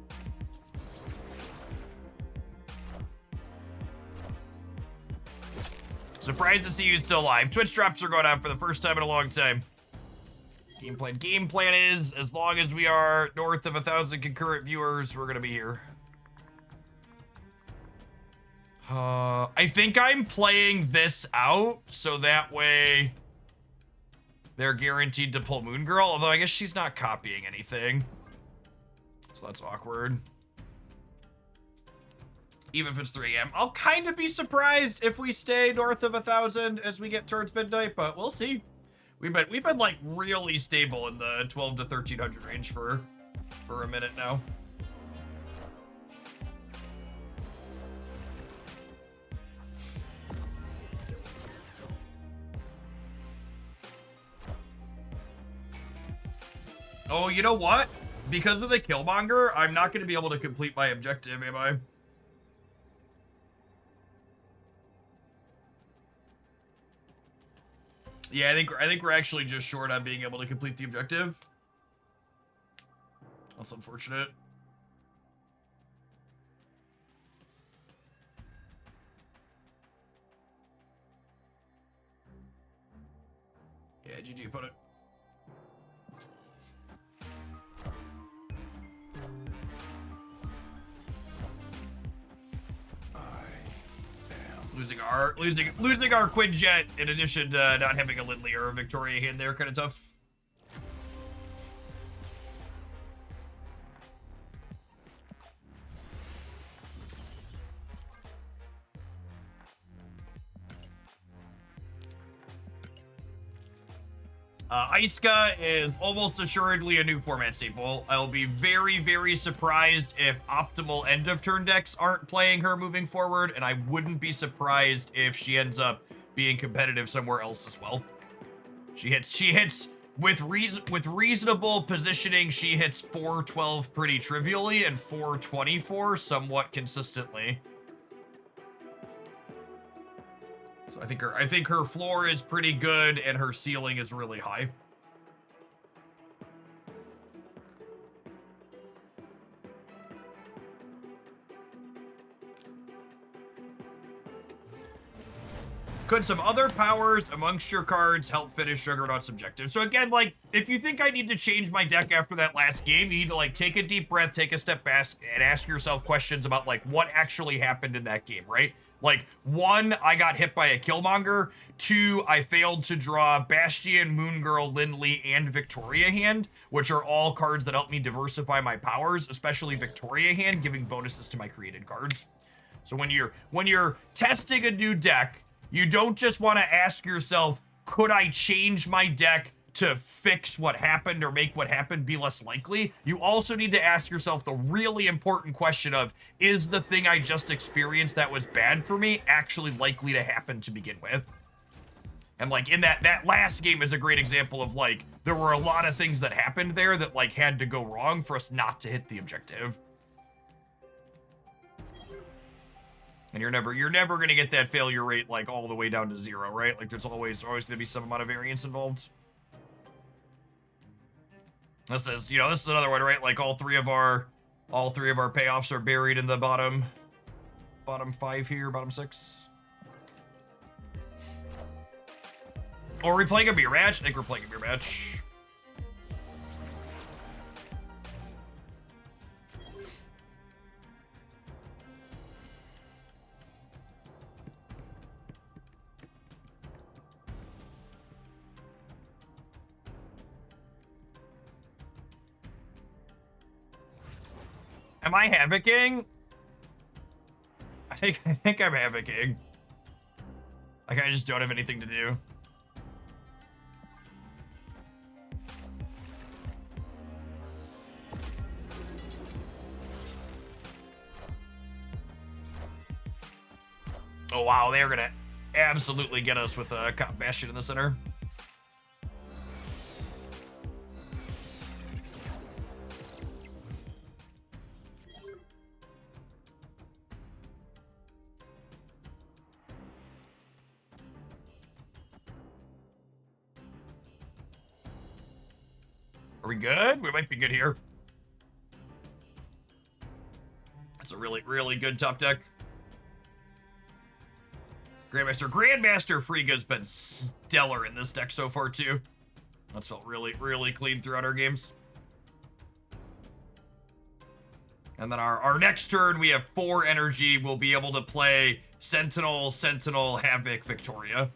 Surprised to see you still alive. Twitch drops are going on for the first time in a long time. Game plan is, as long as we are north of 1,000 concurrent viewers, we're gonna be here. I think I'm playing this out, so that way they're guaranteed to pull Moon Girl, although I guess she's not copying anything. So that's awkward. Even if it's 3 a.m. I'll kind of be surprised if we stay north of 1,000 as we get towards midnight, but we'll see. We've been like really stable in the 12 to 1,300 range for a minute now. Oh, you know what? Because of the Killmonger, I'm not going to be able to complete my objective, am I? Yeah, I think we're actually just short on being able to complete the objective. That's unfortunate. Yeah, GG opponent. Losing our Quinjet in addition to not having a Lindley or a Victoria hand there, kind of tough. Iska is almost assuredly a new format staple. I'll be very, very surprised if optimal end of turn decks aren't playing her moving forward, and I wouldn't be surprised if she ends up being competitive somewhere else as well. She hits with reasonable positioning. She hits 412 pretty trivially and 424 somewhat consistently. So I think her floor is pretty good and her ceiling is really high. Could some other powers amongst your cards help finish Juggernaut's objective? So again, like, if you think I need to change my deck after that last game, you need to, like, take a deep breath, take a step back, and ask yourself questions about, like, what actually happened in that game, right? Like, 1, I got hit by a Killmonger. 2, I failed to draw Bastion, Moon Girl, Lindley, and Victoria hand, which are all cards that help me diversify my powers, especially Victoria hand, giving bonuses to my created cards. So when you're testing a new deck, you don't just want to ask yourself, could I change my deck to fix what happened or make what happened be less likely? You also need to ask yourself the really important question of, is the thing I just experienced that was bad for me actually likely to happen to begin with? And like in that last game is a great example of like, there were a lot of things that happened there that like had to go wrong for us not to hit the objective. And you're never gonna get that failure rate like all the way down to 0, right? Like there's always gonna be some amount of variance involved. This is another one, right? Like all three of our payoffs are buried in the bottom 5 here, bottom 6. Or are we playing a beer match? I think we're playing a beer match. Am I Havocing? I think I'm Havocing. Like I just don't have anything to do. Oh wow, they're gonna absolutely get us with a Cop Bastion in the center. Are we good? We might be good here. That's a really, really good top deck. Grandmaster Frigga's been stellar in this deck so far, too. That's felt really, really clean throughout our games. And then our next turn, we have 4 energy. We'll be able to play Sentinel, Havoc, Victoria.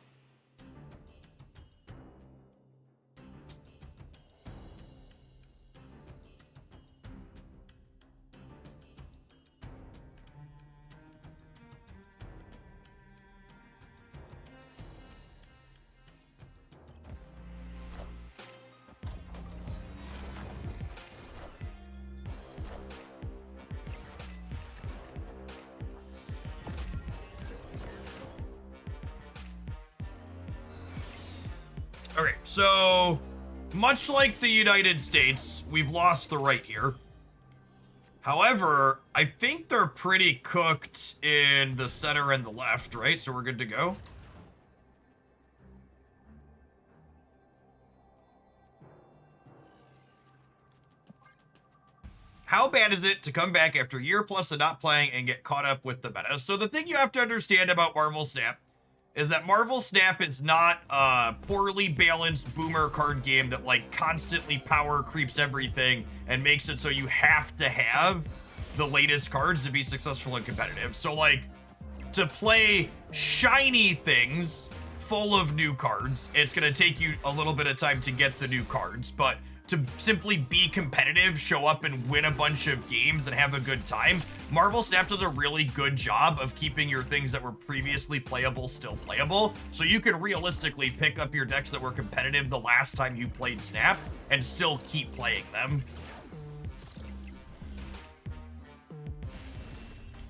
Okay, so much like the United States, we've lost the right here. However, I think they're pretty cooked in the center and the left, right? So we're good to go. How bad is it to come back after a year plus of not playing and get caught up with the meta? So the thing you have to understand about Marvel Snap is that Marvel Snap is not a poorly balanced boomer card game that like constantly power creeps everything and makes it so you have to have the latest cards to be successful and competitive. So like to play shiny things full of new cards, it's going to take you a little bit of time to get the new cards, but to simply be competitive, show up and win a bunch of games and have a good time, Marvel Snap does a really good job of keeping your things that were previously playable still playable, so you can realistically pick up your decks that were competitive the last time you played Snap and still keep playing them.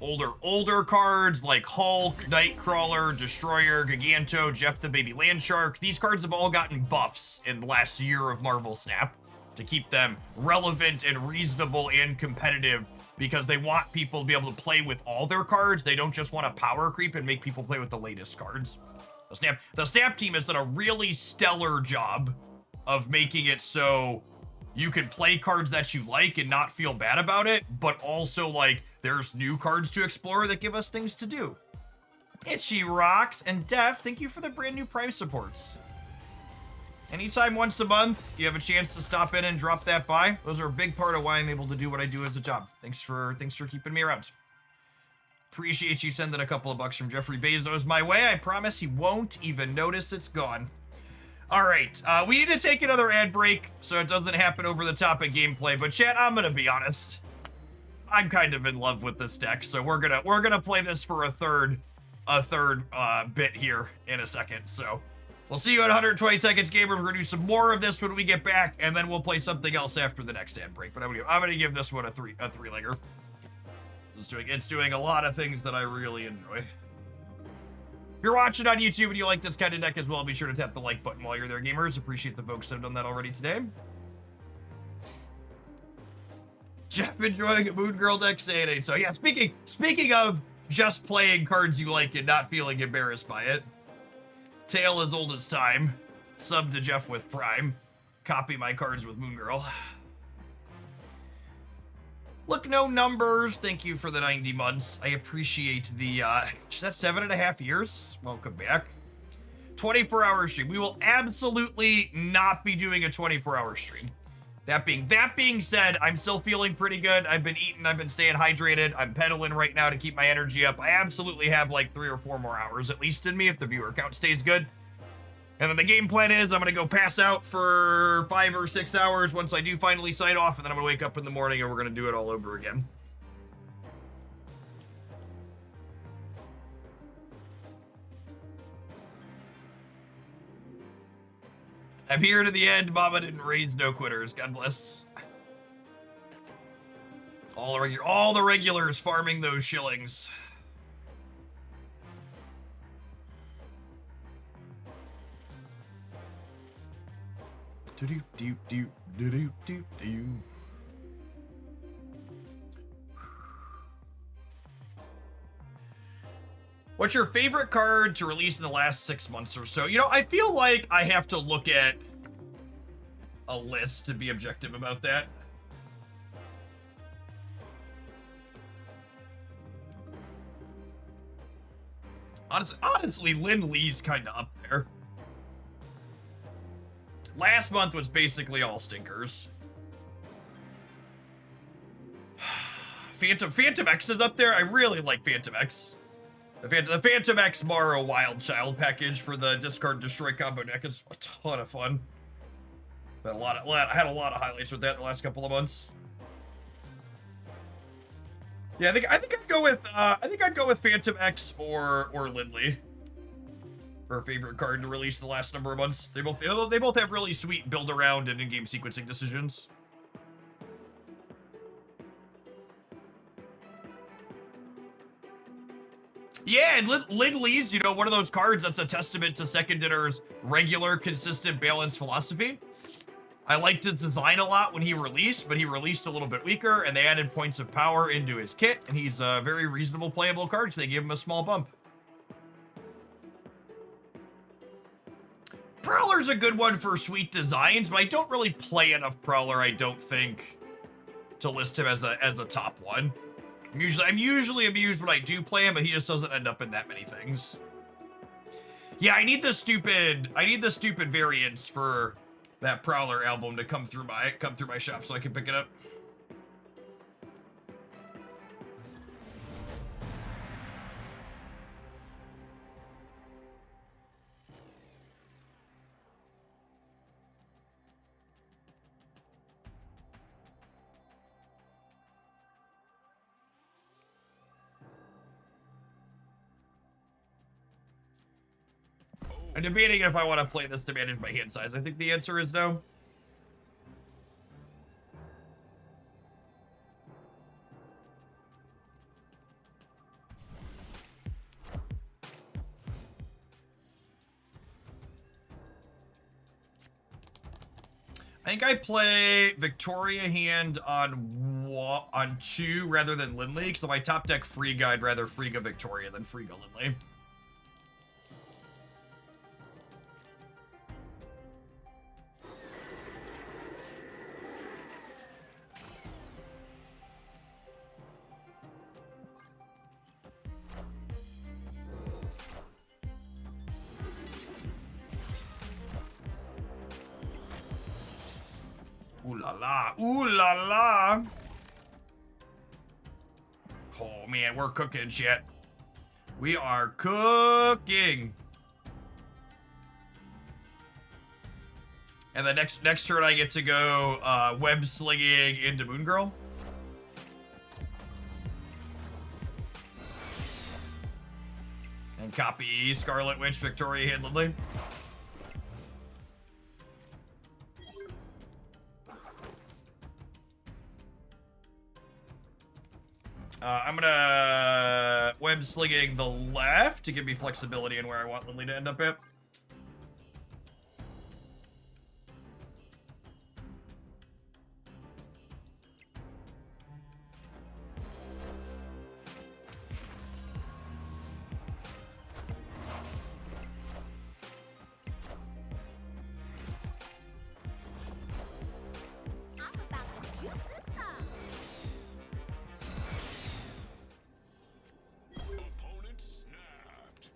Older cards like Hulk, Nightcrawler, Destroyer, Giganto, Jeff the Baby Landshark, these cards have all gotten buffs in the last year of Marvel Snap to keep them relevant and reasonable and competitive, because they want people to be able to play with all their cards. They don't just want to power creep and make people play with the latest cards. The Snap team has done a really stellar job of making it so you can play cards that you like and not feel bad about it, but also, like, there's new cards to explore that give us things to do. Itchy Rocks and Def, thank you for the brand new Prime supports. Anytime once a month, you have a chance to stop in and drop that by. Those are a big part of why I'm able to do what I do as a job. Thanks for keeping me around. Appreciate you sending a couple of bucks from Jeffrey Bezos my way. I promise he won't even notice it's gone. All right, we need to take another ad break so it doesn't happen over the top of gameplay. But chat, I'm gonna be honest, I'm kind of in love with this deck, so we're gonna play this for a third bit here in a second. So we'll see you at 120 seconds, gamers. We're gonna do some more of this when we get back, and then we'll play something else after the next ad break. But I'm gonna give this one a three-legger. It's doing a lot of things that I really enjoy. If you're watching on YouTube and you like this kind of deck as well, be sure to tap the like button while you're there, gamers. Appreciate the folks that have done that already today. Jeff enjoying a Moon Girl deck saying, so yeah, speaking of just playing cards you like and not feeling embarrassed by it, Tale as old as time, sub to Jeff with Prime, copy my cards with Moon Girl. Look, no numbers. Thank you for the 90 months. I appreciate the, is that 7.5 years? Welcome back. 24-hour stream. We will absolutely not be doing a 24-hour stream. That being said, I'm still feeling pretty good. I've been eating, I've been staying hydrated. I'm pedaling right now to keep my energy up. I absolutely have like 3 or 4 more hours at least in me if the viewer count stays good. And then the game plan is I'm going to go pass out for 5 or 6 hours once I do finally sign off, and then I'm going to wake up in the morning and we're going to do it all over again. I'm here to the end. Mama didn't raise no quitters. God bless. All the regulars farming those shillings. What's your favorite card to release in the last 6 months or so? You know, I feel like I have to look at a list to be objective about that. Honestly, Lin Lee's kind of up there. Last month was basically all stinkers. Phantom X is up there. I really like Phantom X. The Phantom X Morrow Wild Child package for the discard destroy combo deck is a ton of fun. I had a lot of highlights with that in the last couple of months. Yeah, I think I'd go with Phantom X or Lindley for a favorite card to release in the last number of months. They both have really sweet build around and in-game sequencing decisions. Yeah, and Lin Lee's, you know, one of those cards that's a testament to Second Dinner's regular, consistent, balanced philosophy. I liked his design a lot when he released, but he released a little bit weaker, and they added points of power into his kit, and he's a very reasonable playable card, so they gave him a small bump. Prowler's a good one for sweet designs, but I don't really play enough Prowler, I don't think, to list him as a top one. I'm usually amused when I do play him, but he just doesn't end up in that many things. Yeah, I need the stupid variants for that Prowler album to come through my shop so I can pick it up. I'm debating if I want to play this to manage my hand size. I think the answer is no. I think I play Victoria hand on 2 rather than Lindley, because on my top deck Frigga, I'd rather Frigga Victoria than Frigga Lindley. Ooh la la, ooh la la. Oh man, we're cooking shit. We are cooking. And the next turn I get to go web slinging into Moon Girl. And copy Scarlet Witch, Victoria Hand Lindley. I'm gonna web slinging the left to give me flexibility in where I want Lindley to end up at. Opponent snapped.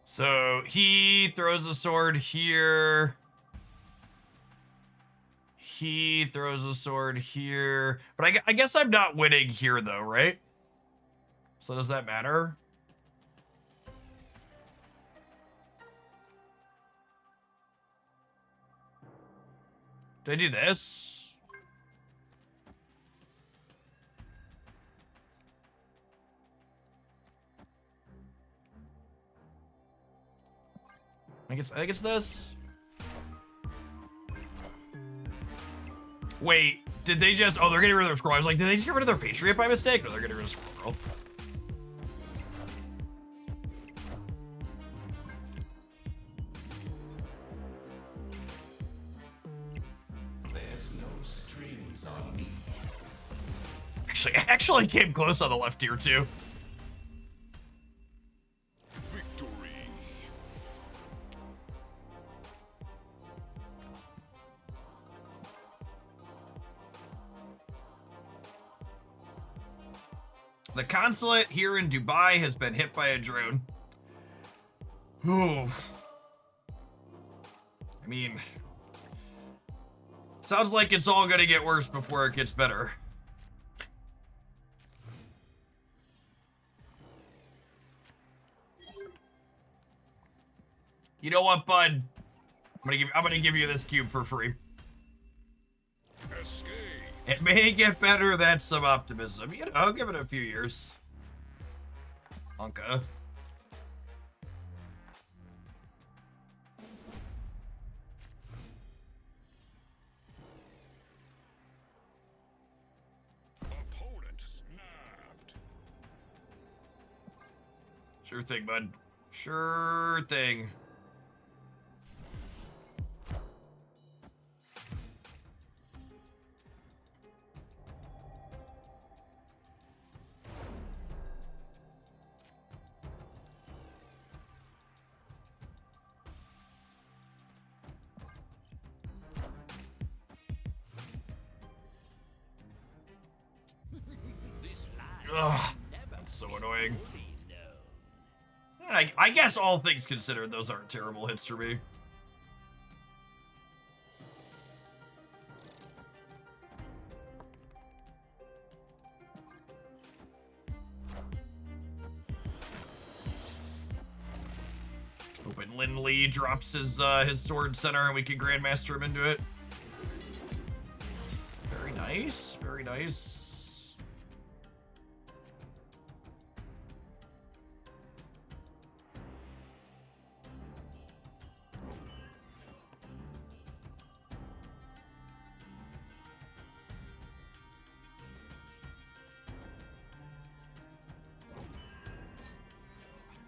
So he throws a sword here. He throws a sword here. But I guess I'm not winning here though, right? So does that matter? Did I do this? I think it's this. Wait, did they just... Oh, they're getting rid of their scroll. I was like, did they just get rid of their Patriot by mistake? No, they're getting rid of scroll. There's no strings on me. Actually came close on the left tier, too. Victory. The consulate here in Dubai has been hit by a drone. Ooh. I mean, sounds like it's all gonna get worse before it gets better. You know what, bud? I'm gonna give you this cube for free. Escape. It may get better, that's some optimism. You know, I'll give it a few years. Anka. Opponent snapped. Sure thing, bud. Sure thing. Ugh, that's so annoying. I guess all things considered, those aren't terrible hits for me. then Lindley drops his sword center and we can Grandmaster him into it. Very nice, very nice.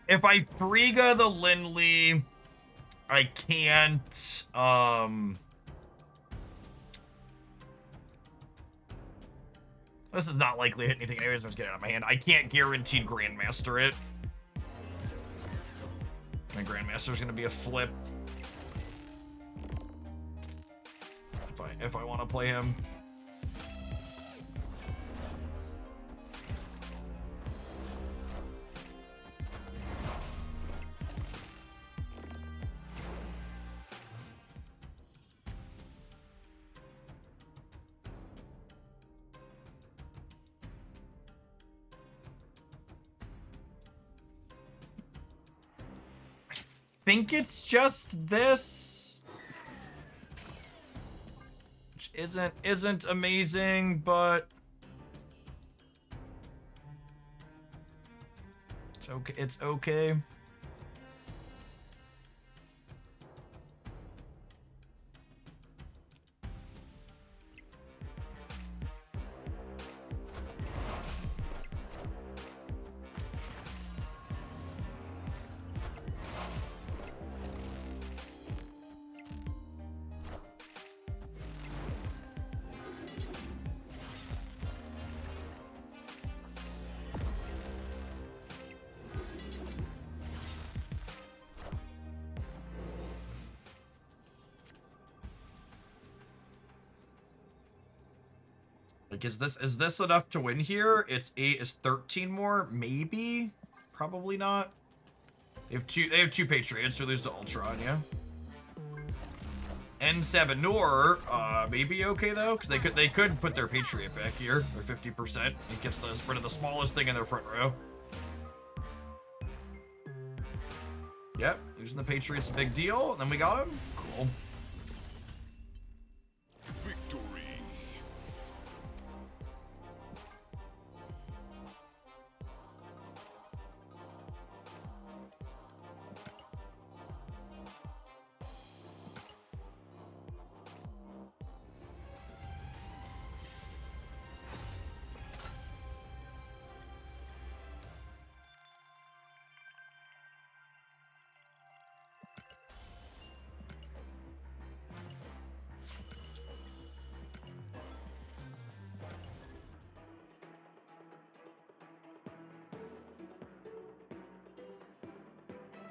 If I Frigga the Lindley, I can't, this is not likely to hit anything anyways, I'm just getting it out of my hand. I can't guarantee Grandmaster it. My Grandmaster's gonna be a flip. If I want to play him. Think it's just this, which isn't amazing, but it's okay. It's okay. Like, is this enough to win here? It's 8 is 13 more, maybe, probably not. They have two Patriots, so lose to Ultron, yeah. N7 Noor, maybe okay though, because they could put their Patriot back here. They're 50%. It gets rid of the smallest thing in their front row. Yep, losing the Patriots a big deal, and then we got him. Cool. Victory.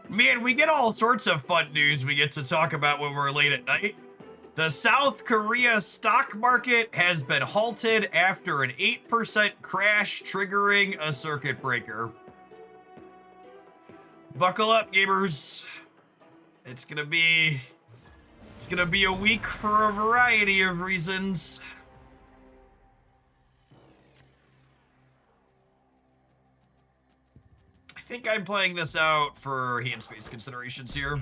Man, we get all sorts of fun news we get to talk about when we're late at night. The South Korea stock market has been halted after an 8% crash triggering a circuit breaker. Buckle up, gamers. It's gonna be a week for a variety of reasons. I think I'm playing this out for hand space considerations here.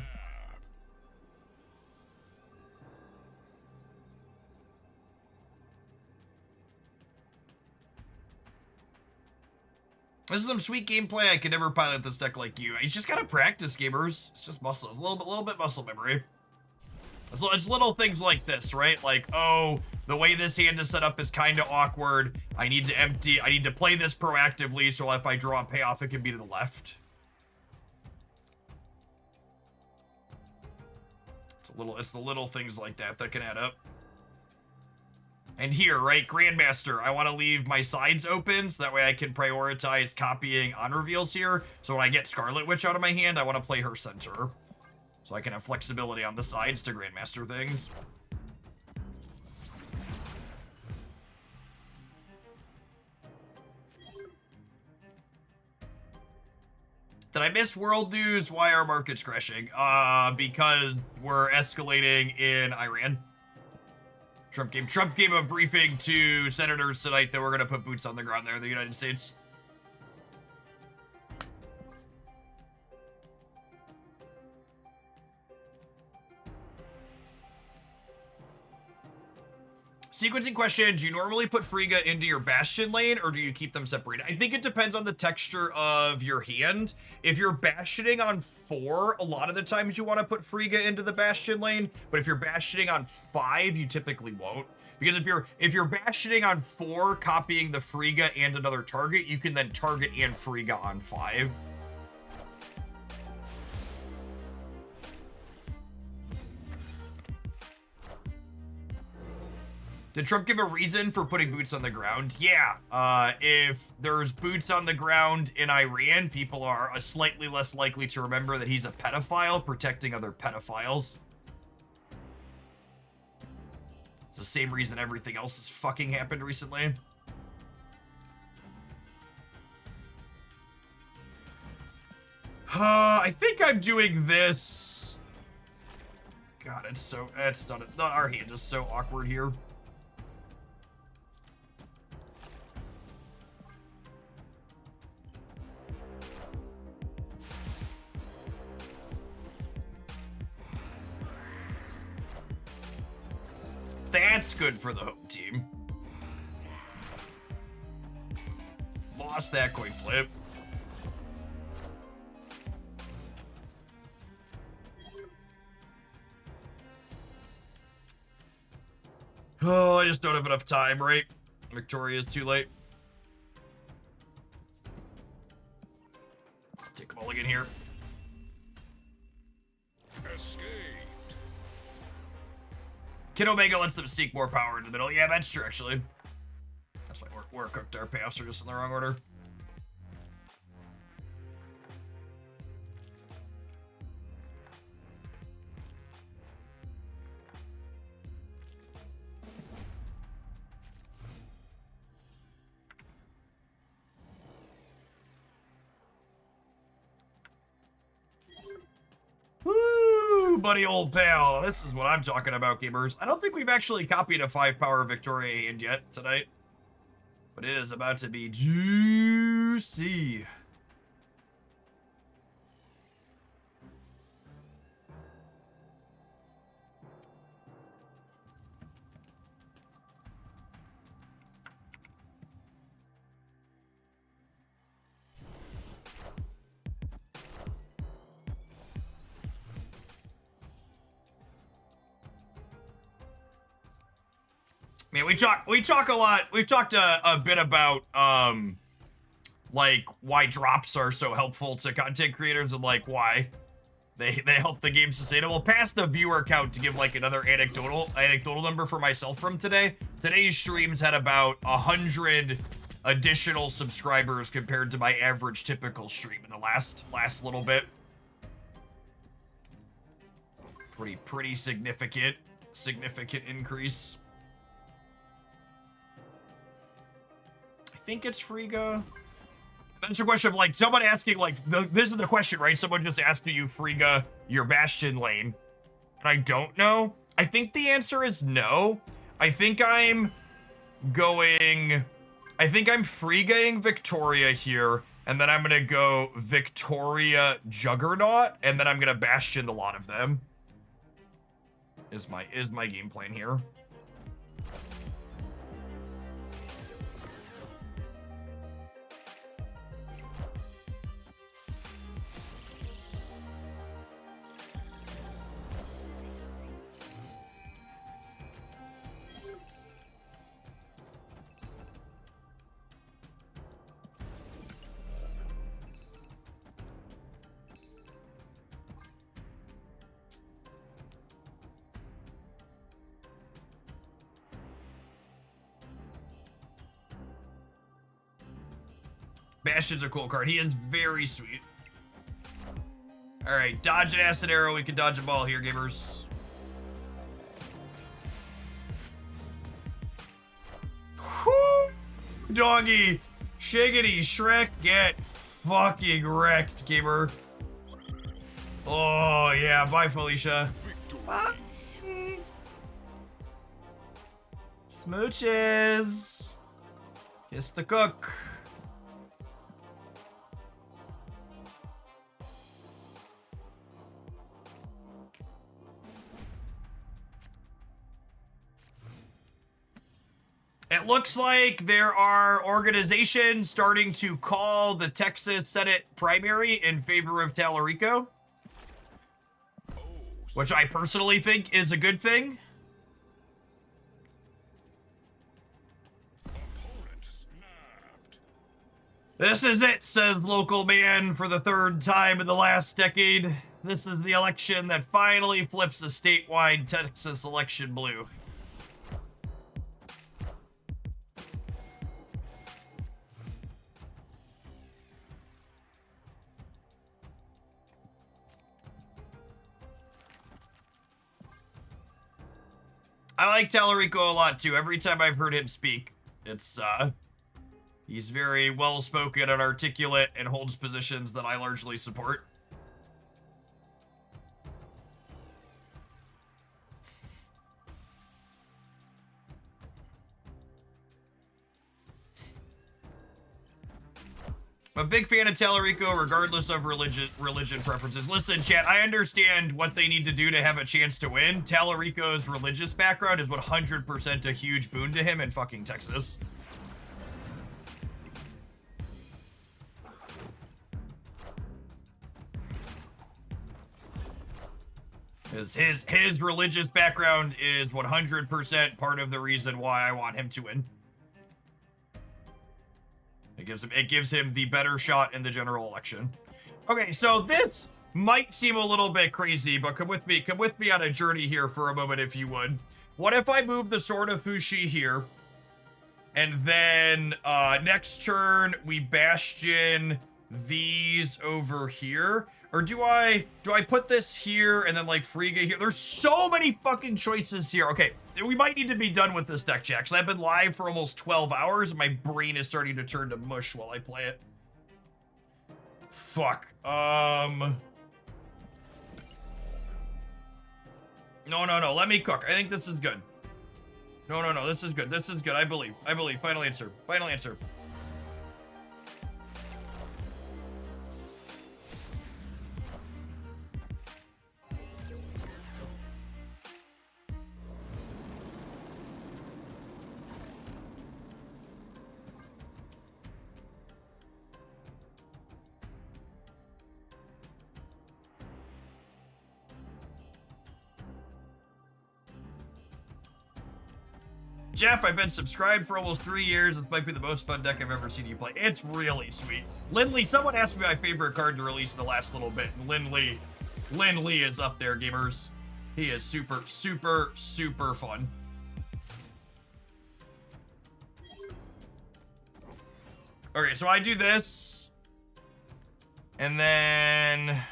This is some sweet gameplay. I could never pilot this deck like you. You just gotta practice, gamers. It's just muscle. It's a little bit muscle memory. It's little things like this, right? Like, oh, the way this hand is set up is kind of awkward. I need to play this proactively, so if I draw a payoff, it can be to the left. It's the little things like that that can add up. And here, right, Grandmaster, I want to leave my sides open so that way I can prioritize copying on reveals here. So when I get Scarlet Witch out of my hand, I want to play her center. So I can have flexibility on the sides to Grandmaster things. Did I miss world news? Why are markets crashing? Because we're escalating in Iran. Trump gave a briefing to senators tonight that we're going to put boots on the ground there in the United States. Sequencing question, do you normally put Frigga into your Bastion lane, or do you keep them separated? I think it depends on the texture of your hand. If you're Bastioning on 4, a lot of the times you want to put Frigga into the Bastion lane, but if you're Bastioning on 5, you typically won't. Because if you're Bastioning on 4, copying the Frigga and another target, you can then target and Frigga on 5. Did Trump give a reason for putting boots on the ground? Yeah. If there's boots on the ground in Iran, people are slightly less likely to remember that he's a pedophile protecting other pedophiles. It's the same reason everything else has fucking happened recently. I think I'm doing this. God, it's not our hand is so awkward here. That's good for the home team. Lost that coin flip. Oh, I just don't have enough time, right? Victoria's too late. Take a mulligan here. Escaped. Kid Omega lets them seek more power in the middle. Yeah, that's true, actually. That's why we're cooked. Our payoffs are just in the wrong order. Woo, buddy old pal. This is what I'm talking about, gamers. I don't think we've actually copied a 5-power Victoria hand yet tonight. But it is about to be juicy. Man, we talk a lot. We've talked a bit about like why drops are so helpful to content creators and like why they help the game sustainable. Past the viewer count to give like another anecdotal number for myself from today. Today's streams had about 100 additional subscribers compared to my average typical stream in the last little bit. Pretty significant increase. I think it's Frigga. That's a question of like someone asking like this is the question, right? Someone just asked you Frigga your Bastion lane, and I don't know. I think the answer is no. I think I'm Friggaing Victoria here, and then I'm gonna go Victoria Juggernaut, and then I'm gonna Bastion a lot of them. Is my game plan here. Bastion's a cool card. He is very sweet. All right, dodge an acid arrow. We can dodge a ball here, gamers. Whoo! Doggy, shiggity, Shrek, get fucking wrecked, gamer. Oh yeah, bye, Felicia. Bye. Smooches. Kiss the cook. It looks like there are organizations starting to call the Texas Senate primary in favor of Talarico, which I personally think is a good thing. Opponent snapped. This is it, says local man for the third time in the last decade. This is the election that finally flips a statewide Texas election blue. I like Talarico a lot too. Every time I've heard him speak, it's he's very well spoken and articulate and holds positions that I largely support. I'm a big fan of Talarico, regardless of religion preferences. Listen, chat, I understand what they need to do to have a chance to win. Talarico's religious background is 100% a huge boon to him in fucking Texas. His religious background is 100% part of the reason why I want him to win. It gives him the better shot in the general election. Okay, so this might seem a little bit crazy, but come with me on a journey here for a moment, if you would. What if I move the Sword of Fushi here, and then next turn we bastion these over here? Or do I put this here and then like Frigga here? There's so many fucking choices here. Okay, we might need to be done with this deck, Jack. So I've been live for almost 12 hours and my brain is starting to turn to mush while I play it. Fuck. No. Let me cook. I think this is good. No. This is good. This is good. I believe. Final answer. Final answer. Jeff, I've been subscribed for almost 3 years. This might be the most fun deck I've ever seen you play. It's really sweet. Lindley, someone asked me my favorite card to release in the last little bit. And Lindley is up there, gamers. He is super fun. Okay, so I do this. And then...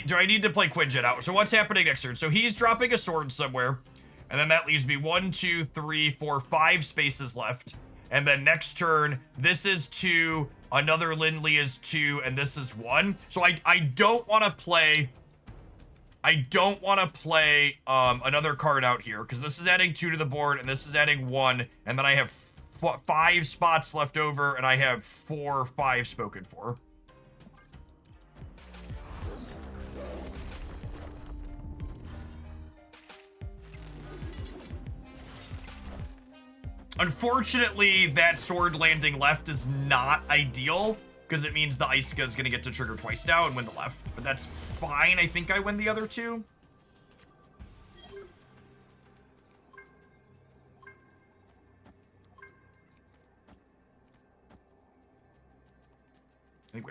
Do I need to play Quinjet out? So what's happening next turn? So he's dropping a sword somewhere. And then that leaves me 1, 2, 3, 4, 5 spaces left. And then next turn, this is 2, another Lindley is 2, and this is 1. So I don't want to play... another card out here, because this is adding 2 to the board, and this is adding 1, and then I have 5 spots left over, and I have 4, 5 spoken for. Unfortunately, that sword landing left is not ideal, because it means the Isuka is going to get to trigger twice now and win the left. But that's fine. I think I win the other 2.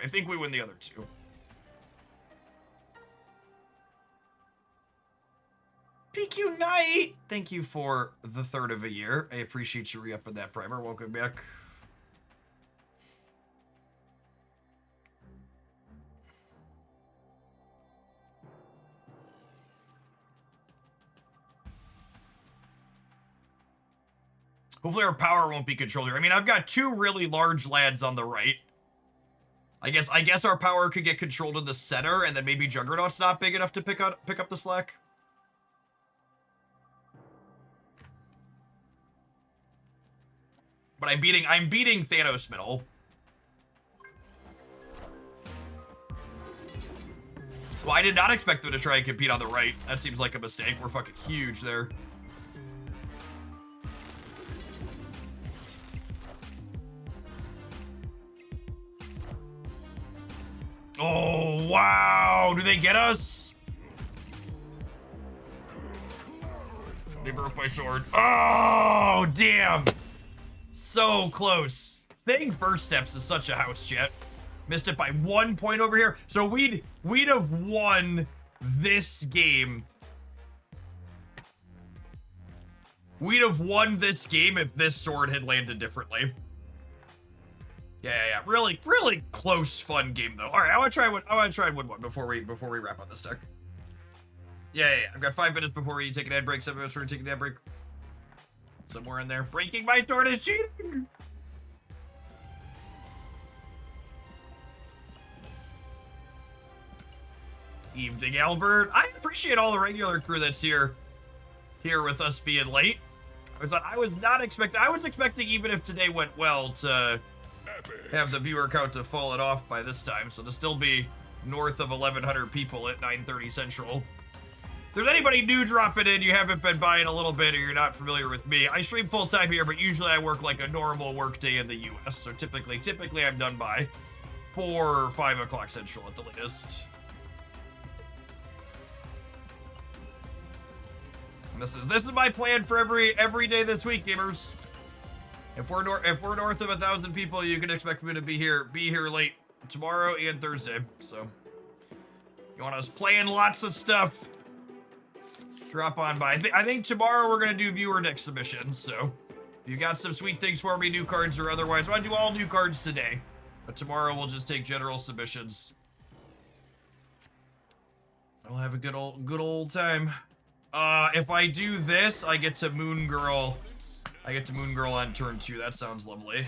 I think we win the other 2. PQ Knight! Thank you for the 3rd of a year. I appreciate you re-upping that primer. Welcome back. Hopefully our power won't be controlled here. I mean, I've got 2 really large lads on the right. I guess our power could get controlled in the center, and then maybe Juggernaut's not big enough to pick up the slack. But I'm beating Thanos middle. Well, I did not expect them to try and compete on the right. That seems like a mistake. We're fucking huge there. Oh, wow. Do they get us? They broke my sword. Oh, damn. So close. Thank First Steps is such a house, chat. Missed it by 1 point over here. So we'd have won this game. We'd have won this game if this sword had landed differently. Yeah. Really close, fun game though. All right, I want to try and win one before we wrap up this deck. Yeah. I've got 5 minutes before we take an ad break. 7 minutes before we take an ad break. Somewhere in there. Breaking my sword is cheating. Evening, Albert. I appreciate all the regular crew that's here with us being late. I was expecting, even if today went well, to have the viewer count to fallen off by this time, so to still be north of 1,100 people at 9:30 Central. If there's anybody new dropping in, you haven't been by in a little bit, or you're not familiar with me, I stream full-time here, but usually I work like a normal work day in the US, so typically I'm done by 4 or 5 o'clock Central at the latest. This is my plan for every day this week, gamers. If we're north of 1,000 people, you can expect me to be here late tomorrow and Thursday. So, you want us playing lots of stuff? Drop on by. I think tomorrow we're gonna do viewer deck submissions. So, if you got some sweet things for me, new cards or otherwise, I'll do all new cards today. But tomorrow we'll just take general submissions. I'll have a good old time. If I do this, I get to Moon Girl. I get to Moon Girl on turn 2. That sounds lovely.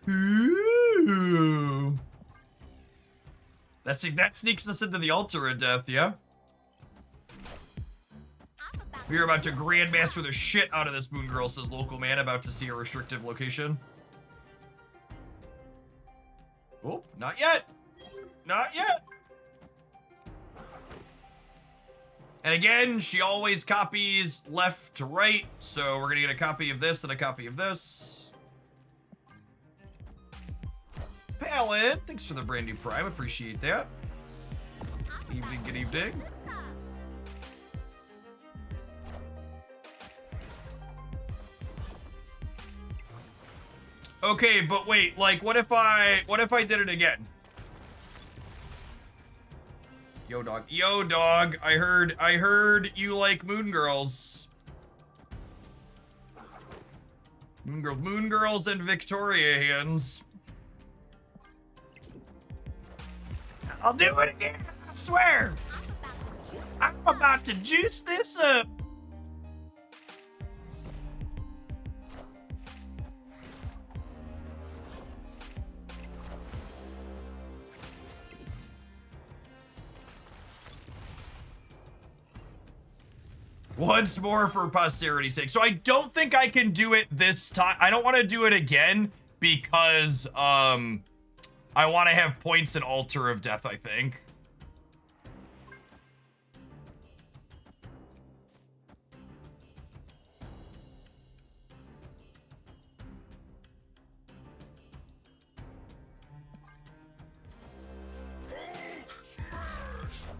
Ooh. That sneaks us into the altar of death, yeah? We are about to grandmaster the shit out of this Moon Girl, says local man, about to see a restrictive location. Oh, not yet. Not yet. And again, she always copies left to right, so we're gonna get a copy of this and a copy of this. Palin, thanks for the brand new Prime, appreciate that. Evening, good evening. Okay, but wait, like, what if I did it again? Yo, dog, I heard you like Moon Girls. Moon Girls and Victoria hands. I'll do it again, I swear. I'm about to juice this up. Once more for posterity's sake. So I don't think I can do it this time. I don't want to do it again because I want to have points in Altar of Death, I think.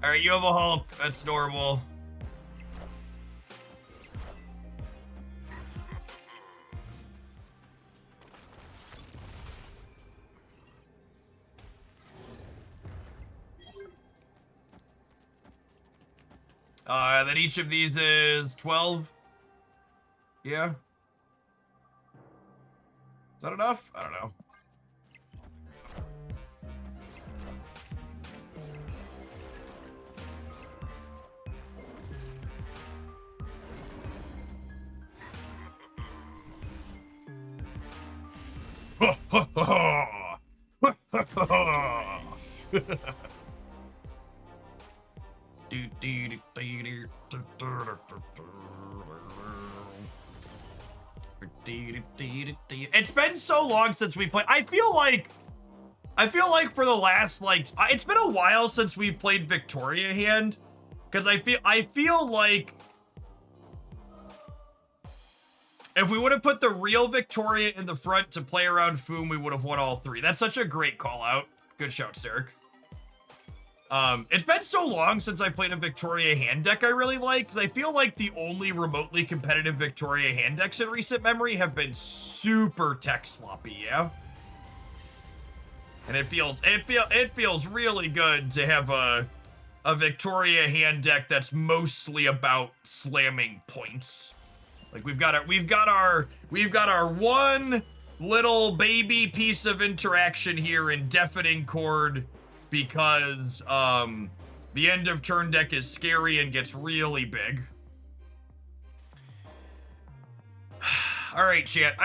All right, you have a Hulk. That's normal. Then each of these is 12. Yeah. Is that enough? I don't know. It's been so long since we played. I feel like for the last it's been a while since we've played Victoria hand, because I feel like if we would have put the real Victoria in the front to play around Foom, we would have won all three. That's such a great call out. Good shout, Steric. It's been so long since I played a Victoria hand deck I really like, because I feel like the only remotely competitive Victoria hand decks in recent memory have been super tech sloppy, yeah? And it feels really good to have a Victoria hand deck that's mostly about slamming points. Like we've got our one little baby piece of interaction here in Deafening Chord, because the end of turn deck is scary and gets really big. All right, chat.